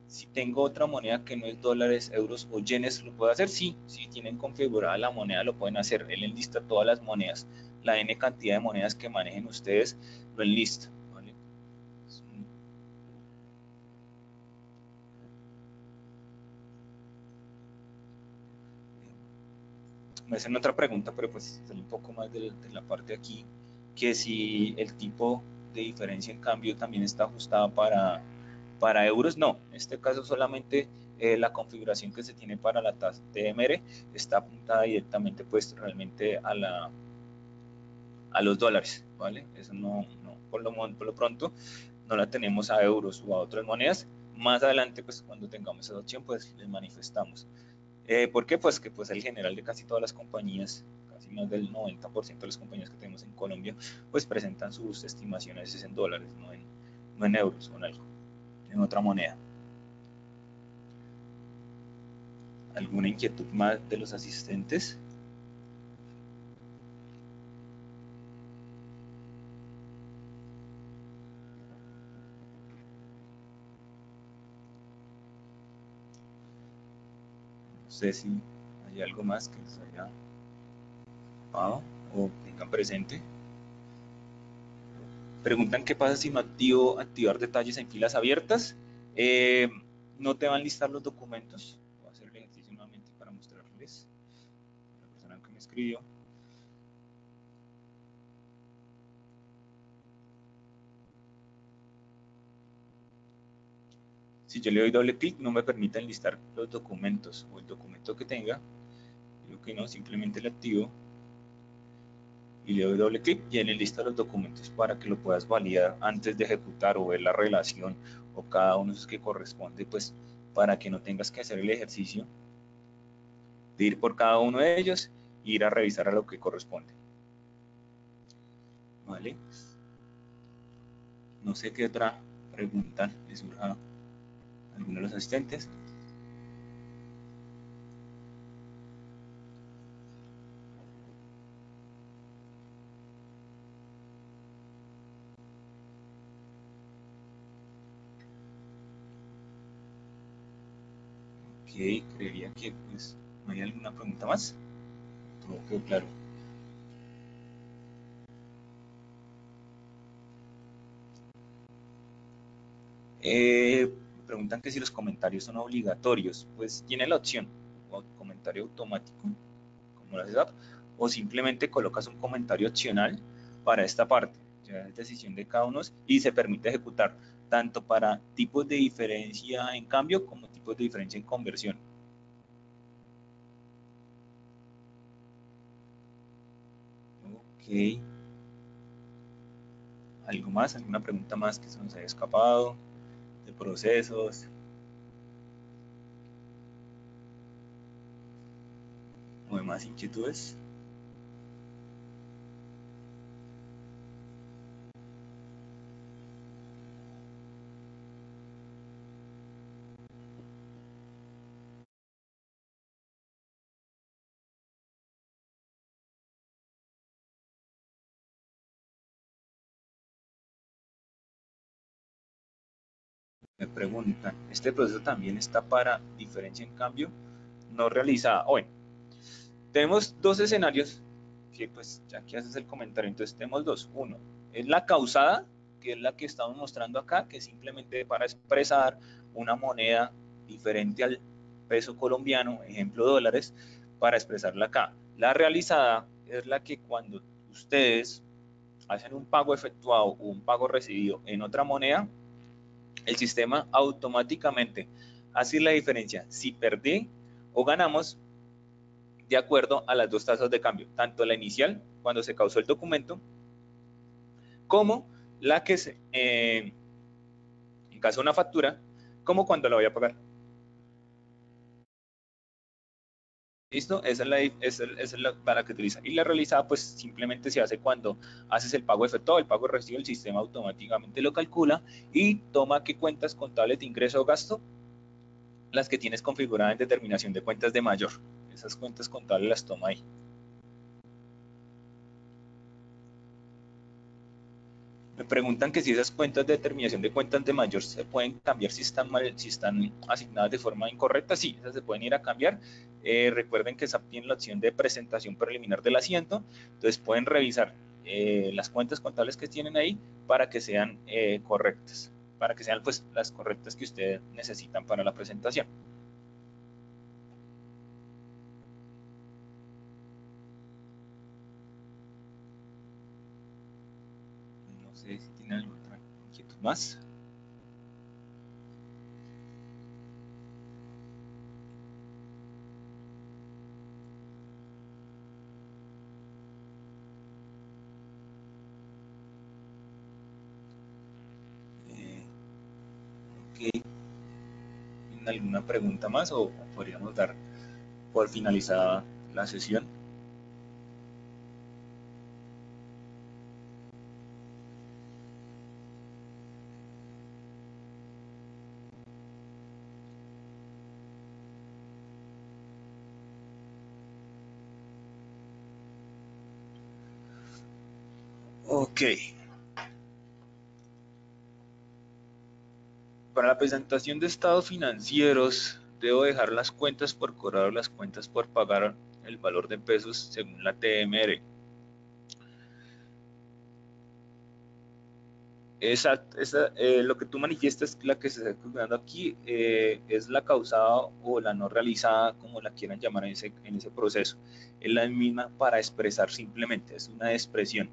Si tengo otra moneda que no es dólares, euros o yenes, ¿lo puedo hacer? Sí, si tienen configurada la moneda lo pueden hacer. Él enlista todas las monedas, la N cantidad de monedas que manejen ustedes, lo enlista, ¿vale? Me hacen otra pregunta, pero pues sale un poco más de la parte aquí, que si el tipo de diferencia en cambio también está ajustado para euros, no, en este caso solamente la configuración que se tiene para la tasa TMR está apuntada directamente pues realmente a los dólares, ¿vale? Eso no, por lo pronto no la tenemos a euros o a otras monedas. Más adelante, pues cuando tengamos esa opción, pues les manifestamos. ¿Por qué? Pues que pues el general de casi todas las compañías, casi más del 90% de las compañías que tenemos en Colombia, pues presentan sus estimaciones en dólares, no en euros o en algo, en otra moneda. ¿Alguna inquietud más de los asistentes? No sé si hay algo más que les haya ocupado o tengan presente. Preguntan qué pasa si no activar detalles en filas abiertas. Eh, no te van a listar los documentos. Voy a hacer el ejercicio nuevamente para mostrarles. La persona que me escribió. Si yo le doy doble clic, no me permite enlistar los documentos o el documento que tenga. Digo que no, simplemente le activo y le doy doble clic y él enlista los documentos para que lo puedas validar antes de ejecutar o ver la relación o cada uno de esos que corresponde, pues para que no tengas que hacer el ejercicio de ir por cada uno de ellos e ir a revisar a lo que corresponde. ¿Vale? No sé qué otra pregunta les surja a alguno de los asistentes. Ok, creería que pues no hay alguna pregunta más. Todo quedó claro. Me preguntan que si los comentarios son obligatorios. Pues tiene la opción, o comentario automático, como lo haces app, o simplemente colocas un comentario opcional para esta parte. Ya es decisión de cada uno y se permite ejecutar tanto para tipos de diferencia en cambio como tipos de diferencia en conversión. Ok. ¿Algo más? ¿Alguna pregunta más que se nos haya escapado? De procesos o demás inquietudes. Me preguntan, ¿este proceso también está para diferencia en cambio no realizada? Bueno, tenemos dos escenarios que pues ya que haces el comentario, entonces tenemos dos. Uno, es la causada, que es la que estamos mostrando acá, que es simplemente para expresar una moneda diferente al peso colombiano, ejemplo dólares, para expresarla acá. La realizada es la que cuando ustedes hacen un pago efectuado o un pago recibido en otra moneda, el sistema automáticamente hace la diferencia si perdí o ganamos de acuerdo a las dos tasas de cambio, tanto la inicial, cuando se causó el documento, como la que se, en caso de una factura, como cuando la voy a pagar. ¿Listo? Esa es para que utiliza. Y la realizada, pues simplemente se hace cuando haces el pago efectuado, el pago recibo, el sistema automáticamente lo calcula y toma qué cuentas contables de ingreso o gasto, las que tienes configuradas en determinación de cuentas de mayor. Esas cuentas contables las toma ahí. Me preguntan que si esas cuentas de determinación de cuentas de mayor se pueden cambiar si están mal, si están asignadas de forma incorrecta. Sí, esas se pueden ir a cambiar. Recuerden que SAP tiene la opción de presentación preliminar del asiento, entonces pueden revisar las cuentas contables que tienen ahí para que sean correctas, para que sean pues las correctas que ustedes necesitan para la presentación. No sé si tienen alguna otra inquietud más. tienen alguna pregunta más o podríamos dar por finalizada la sesión. Ok. Para la presentación de estados financieros, debo dejar las cuentas por cobrar o las cuentas por pagar el valor de pesos según la TMR. Exacto, lo que tú manifiestas, la que se está calculando aquí, es la causada o la no realizada, como la quieran llamar en ese proceso. Es la misma para expresar simplemente, es una expresión.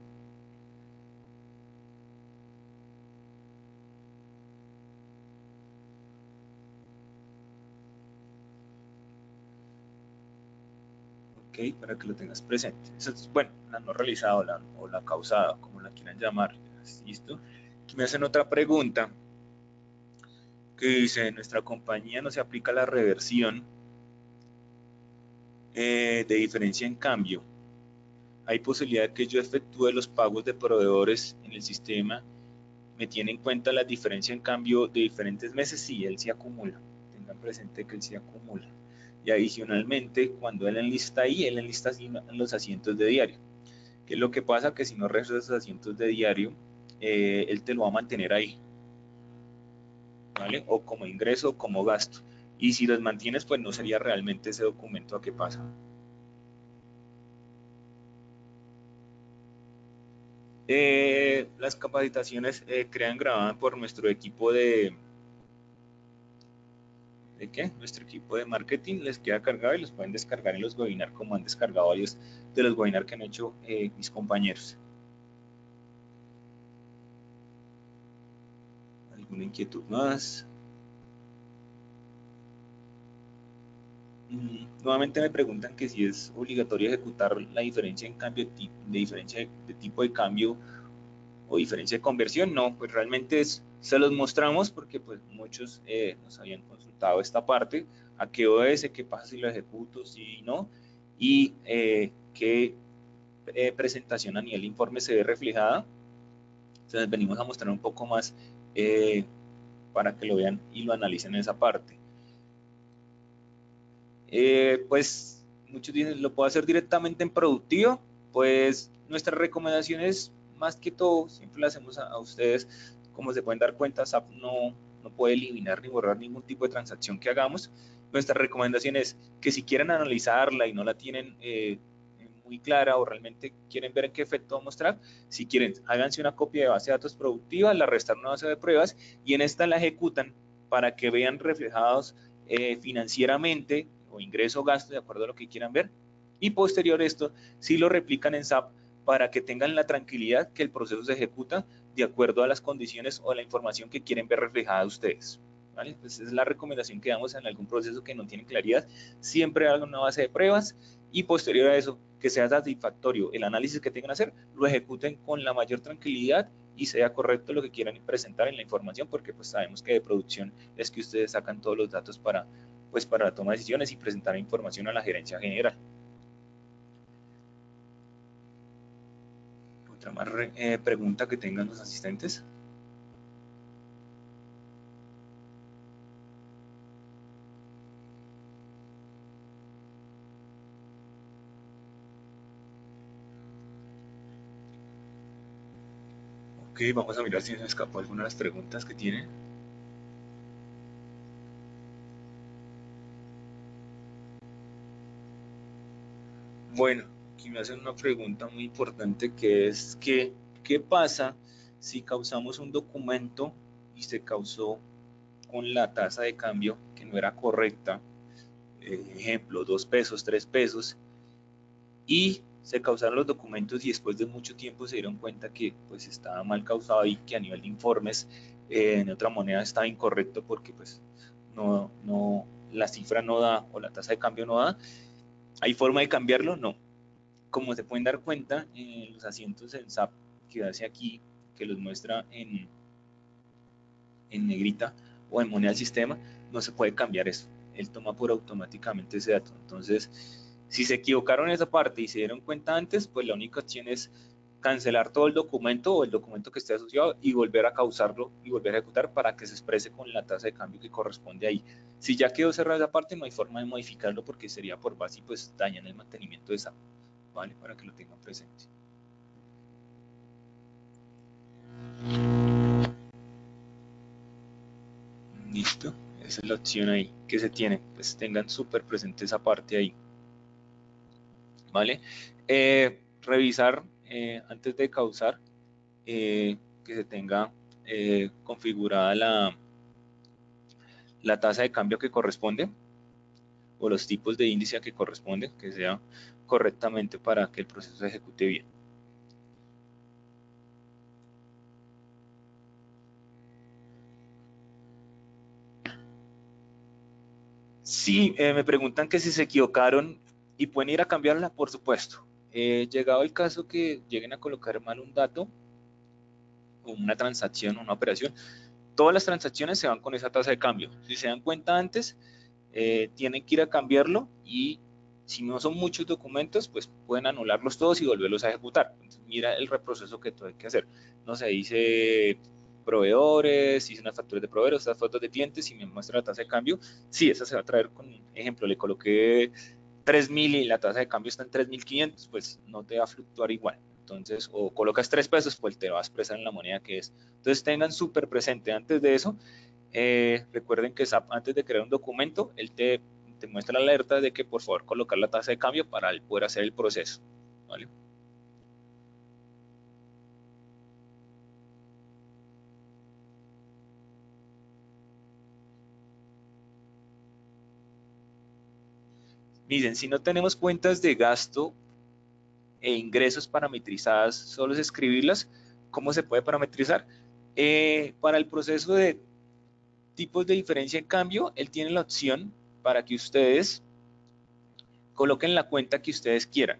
Ok, para que lo tengas presente. Eso es, bueno, la no realizada o la causada, como la quieran llamar. ¿Listo? Aquí me hacen otra pregunta que dice, en nuestra compañía no se aplica la reversión de diferencia en cambio. Hay posibilidad de que yo efectúe los pagos de proveedores en el sistema. Me tiene en cuenta la diferencia en cambio de diferentes meses. Sí, él se acumula. Tengan presente que él se acumula. Y adicionalmente, cuando él enlista ahí, él enlista los asientos de diario. ¿Qué es lo que pasa? Que si no restas esos asientos de diario, él te lo va a mantener ahí, ¿vale? O como ingreso o como gasto. Y si los mantienes, pues no sería realmente ese documento a qué pasa. Las capacitaciones crean grabadas por nuestro equipo ¿de qué? Nuestro equipo de marketing les queda cargado y los pueden descargar en los webinars como han descargado varios de los webinars que han hecho mis compañeros. ¿Alguna inquietud más? Nuevamente me preguntan que si es obligatorio ejecutar la diferencia en cambio de diferencia de tipo de cambio o diferencia de conversión. No, pues realmente se los mostramos porque pues muchos nos habían consultado esta parte, a qué obedece, qué pasa si lo ejecuto, si no, y qué presentación a nivel de informe se ve reflejada. Entonces venimos a mostrar un poco más para que lo vean y lo analicen en esa parte. Pues muchos dicen, ¿lo puedo hacer directamente en productivo? Pues nuestras recomendaciones, más que todo, siempre las hacemos a ustedes. Como se pueden dar cuenta, SAP no puede eliminar ni borrar ningún tipo de transacción que hagamos. Nuestra recomendación es que si quieren analizarla y no la tienen muy clara o realmente quieren ver en qué efecto va a mostrar, si quieren, háganse una copia de base de datos productiva, la restan una base de pruebas y en esta la ejecutan para que vean reflejados financieramente o ingreso o gasto, de acuerdo a lo que quieran ver. Y posterior a esto, sí lo replican en SAP para que tengan la tranquilidad que el proceso se ejecuta de acuerdo a las condiciones o la información que quieren ver reflejada ustedes. ¿Vale? Pues es la recomendación que damos en algún proceso que no tiene claridad. Siempre hagan una base de pruebas y posterior a eso, que sea satisfactorio el análisis que tengan que hacer, lo ejecuten con la mayor tranquilidad y sea correcto lo que quieran presentar en la información, porque pues sabemos que de producción es que ustedes sacan todos los datos para la toma de decisiones y presentar información a la gerencia general. Otra más pregunta que tengan los asistentes. Ok, vamos a mirar si nos escapó alguna de las preguntas que tienen. Bueno, aquí me hacen una pregunta muy importante que es que, ¿qué pasa si causamos un documento y se causó con la tasa de cambio que no era correcta? Ejemplo, 2 pesos, 3 pesos, y se causaron los documentos y después de mucho tiempo se dieron cuenta que pues estaba mal causado y que a nivel de informes en otra moneda estaba incorrecto porque pues la cifra no da o la tasa de cambio no da. ¿Hay forma de cambiarlo? No. Como se pueden dar cuenta, los asientos en SAP que hace aquí, que los muestra en negrita o en moneda del sistema, no se puede cambiar eso. Él toma por automáticamente ese dato. Entonces, si se equivocaron en esa parte y se dieron cuenta antes, pues la única opción es cancelar todo el documento o el documento que esté asociado y volver a causarlo y volver a ejecutar para que se exprese con la tasa de cambio que corresponde ahí. Si ya quedó cerrada esa parte, no hay forma de modificarlo porque sería por base y pues dañan el mantenimiento de SAP, ¿vale? Para que lo tengan presente. Listo, esa es la opción ahí que se tiene, pues tengan súper presente esa parte ahí, ¿vale? Revisar antes de causar que se tenga configurada la tasa de cambio que corresponde o los tipos de índice a que corresponde, que sea correctamente para que el proceso se ejecute bien. Sí, me preguntan que si se equivocaron y pueden ir a cambiarla, por supuesto. Llegado el caso que lleguen a colocar mal un dato, o una transacción, una operación, todas las transacciones se van con esa tasa de cambio. Si se dan cuenta antes, tienen que ir a cambiarlo y si no son muchos documentos, pues pueden anularlos todos y volverlos a ejecutar. Entonces, mira el reproceso que todo hay que hacer. No sé, dice proveedores, hice unas facturas de proveedores, estas fotos de clientes y me muestra la tasa de cambio. Sí, esa se va a traer con, ejemplo, le coloqué 3.000 y la tasa de cambio está en 3.500, pues no te va a fluctuar igual. Entonces, o colocas 3 pesos, pues te va a expresar en la moneda que es. Entonces, tengan súper presente antes de eso. Recuerden que SAP, antes de crear un documento, él te muestra la alerta de que por favor colocar la tasa de cambio para él poder hacer el proceso. ¿Vale? Miren, si no tenemos cuentas de gasto e ingresos parametrizadas, solo es escribirlas. ¿Cómo se puede parametrizar? Para el proceso de tipos de diferencia en cambio, él tiene la opción para que ustedes coloquen la cuenta que ustedes quieran.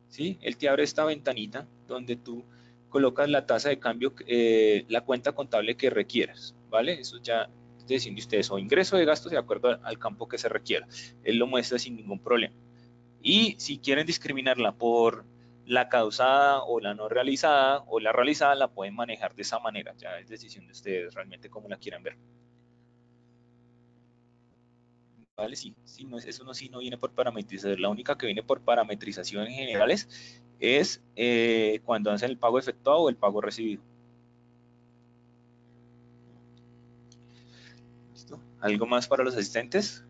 ¿Sí? Él te abre esta ventanita donde tú colocas la tasa de cambio, la cuenta contable que requieras, ¿vale? Eso ya deciden ustedes o ingreso de gastos de acuerdo al campo que se requiera. Él lo muestra sin ningún problema. Y si quieren discriminarla por la causada o la no realizada o la realizada, la pueden manejar de esa manera. Ya es decisión de ustedes realmente cómo la quieran ver. ¿Vale? Sí, sí no, eso no, sí no viene por parametrización. La única que viene por parametrización en generales es cuando hacen el pago efectuado o el pago recibido. ¿Listo? ¿Algo más para los asistentes?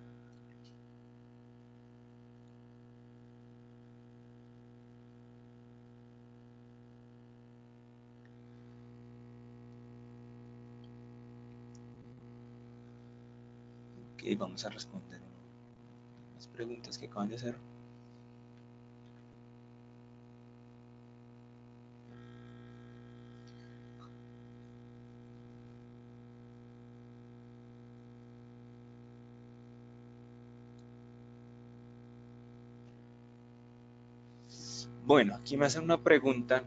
Ok, vamos a responder las preguntas que acaban de hacer. Bueno, aquí me hacen una pregunta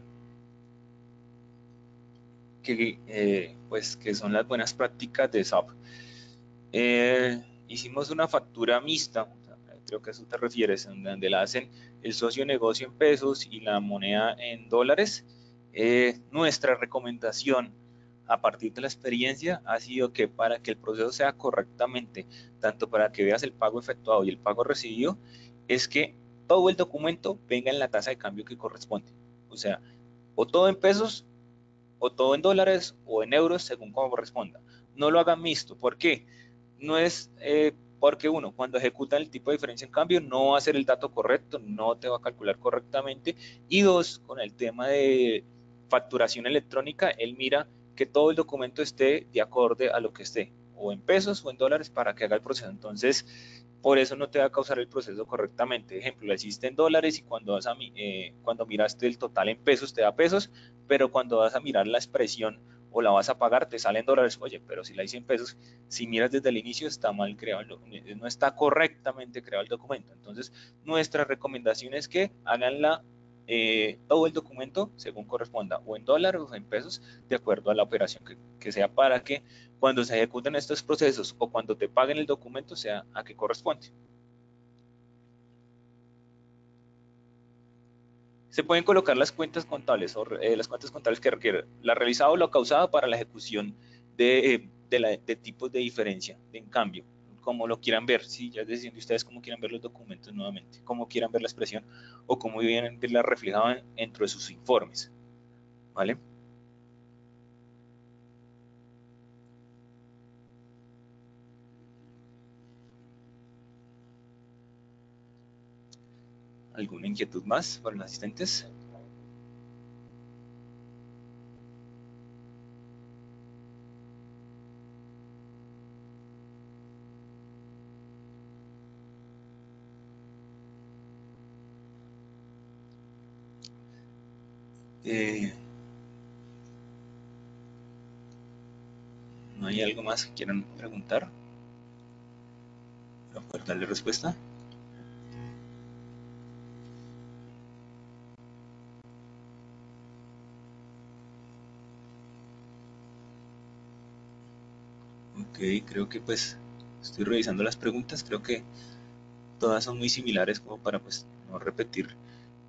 pues, que son las buenas prácticas de SAP. Hicimos una factura mixta, creo que a eso te refieres, en donde la hacen el socio negocio en pesos y la moneda en dólares. Nuestra recomendación a partir de la experiencia ha sido que para que el proceso sea correctamente, tanto para que veas el pago efectuado y el pago recibido, es que todo el documento venga en la tasa de cambio que corresponde. O sea, o todo en pesos, o todo en dólares, o en euros, según como corresponda. No lo hagan mixto. ¿Por qué? No es porque uno, cuando ejecuta el tipo de diferencia en cambio, no va a ser el dato correcto, no te va a calcular correctamente. Y dos, con el tema de facturación electrónica, él mira que todo el documento esté de acorde a lo que esté, o en pesos o en dólares para que haga el proceso. Entonces, por eso no te va a causar el proceso correctamente. Ejemplo, lo hiciste en dólares y cuando miraste el total en pesos te da pesos, pero cuando vas a mirar la expresión o la vas a pagar te sale en dólares. Oye, pero si la hice en pesos, si miras desde el inicio está mal creado el documento, no está correctamente creado el documento. Entonces, nuestra recomendación es que háganla todo el documento según corresponda, o en dólares o en pesos, de acuerdo a la operación que sea, para que cuando se ejecuten estos procesos o cuando te paguen el documento sea a qué corresponde. Se pueden colocar las cuentas contables o las cuentas contables que requieren la realizada o la causada para la ejecución de tipos de diferencia, en cambio, como lo quieran ver, ¿sí? Ya es decisión de ustedes cómo quieran ver los documentos nuevamente, cómo quieran ver la expresión o cómo quieran verla reflejada dentro de sus informes, ¿vale? ¿Alguna inquietud más para los asistentes? ¿No hay algo más que quieran preguntar para poder darle respuesta? Ok, creo que pues estoy revisando las preguntas, creo que todas son muy similares como para pues no repetir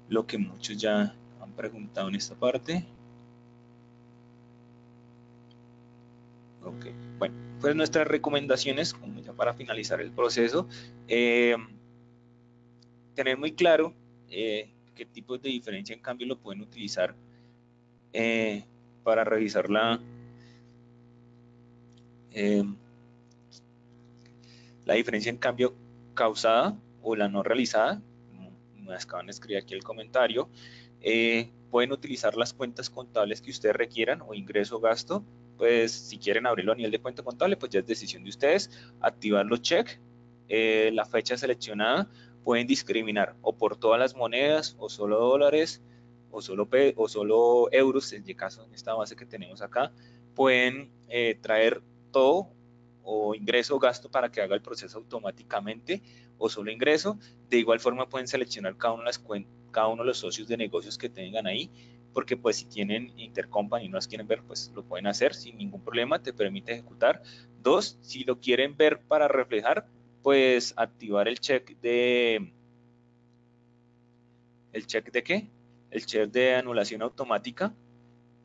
lo que muchos ya han preguntado en esta parte. Ok, bueno, pues nuestras recomendaciones, como ya para finalizar el proceso, tener muy claro qué tipos de diferencia en cambio lo pueden utilizar para revisar eh, la diferencia en cambio causada o la no realizada, como me acaban de escribir aquí el comentario. Pueden utilizar las cuentas contables que ustedes requieran o ingreso o gasto. Pues si quieren abrirlo a nivel de cuenta contable, pues ya es decisión de ustedes. Activar los check, la fecha seleccionada, pueden discriminar o por todas las monedas o solo dólares o solo euros, en el caso en esta base que tenemos acá. Pueden traer todo o ingreso o gasto para que haga el proceso automáticamente o solo ingreso. De igual forma pueden seleccionar cada uno de los socios de negocios que tengan ahí, porque pues si tienen intercompany y no las quieren ver, pues lo pueden hacer sin ningún problema, te permite ejecutar. Dos, si lo quieren ver para reflejar, pues activar ¿el check de qué? El check de anulación automática,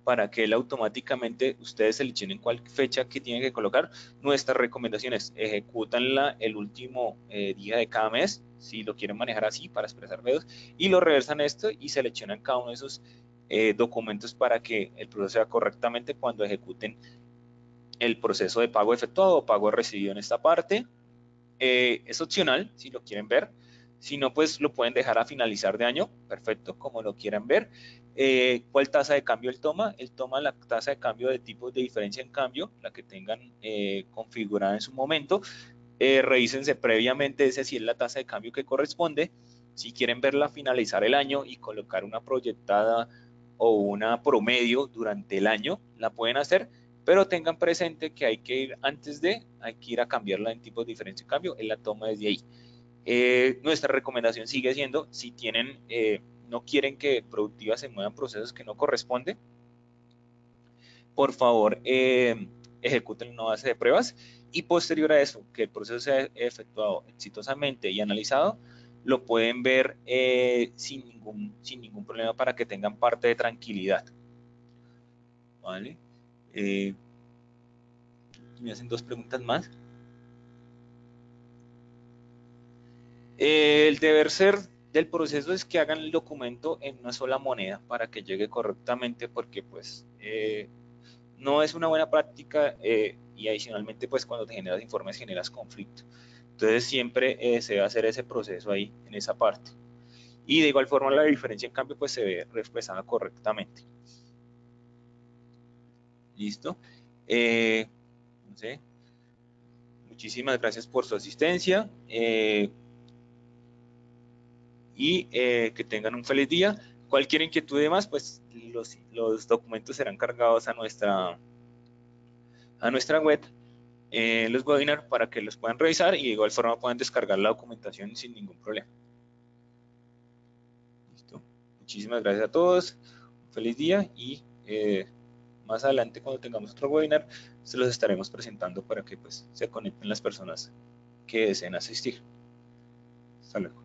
para que él automáticamente ustedes seleccionen cuál fecha que tienen que colocar. Nuestras recomendaciones, ejecutanla el último día de cada mes, si lo quieren manejar así para expresar medios, y lo reversan esto y seleccionan cada uno de esos documentos para que el proceso sea correctamente cuando ejecuten el proceso de pago efectuado o pago recibido en esta parte. Es opcional si lo quieren ver. Si no, pues lo pueden dejar a finalizar de año, perfecto, como lo quieran ver. ¿Cuál tasa de cambio él toma? Él toma la tasa de cambio de tipos de diferencia en cambio, la que tengan configurada en su momento. Revísense previamente ese si es la tasa de cambio que corresponde. Si quieren verla finalizar el año y colocar una proyectada o una promedio durante el año, la pueden hacer, pero tengan presente que hay que ir hay que ir a cambiarla en tipos de diferencia de cambio, él la toma desde ahí. Nuestra recomendación sigue siendo, si tienen, no quieren que productivas se muevan procesos que no corresponden, por favor, ejecuten una base de pruebas y posterior a eso, que el proceso sea efectuado exitosamente y analizado, lo pueden ver sin ningún problema para que tengan parte de tranquilidad. ¿Vale? Me hacen dos preguntas más. El deber ser del proceso es que hagan el documento en una sola moneda para que llegue correctamente, porque pues no es una buena práctica y adicionalmente pues cuando te generas informes generas conflicto. Entonces siempre se debe hacer ese proceso ahí en esa parte. Y de igual forma la diferencia en cambio pues se ve expresada correctamente. ¿Listo? No sé. Muchísimas gracias por su asistencia y que tengan un feliz día. Cualquier inquietud de más, pues los documentos serán cargados a nuestra web, los webinars, para que los puedan revisar y de igual forma puedan descargar la documentación sin ningún problema. ¿Listo? Muchísimas Muchísimas gracias a todos, un feliz día y más adelante cuando tengamos otro webinar se los estaremos presentando para que pues se conecten las personas que deseen asistir. Hasta luego.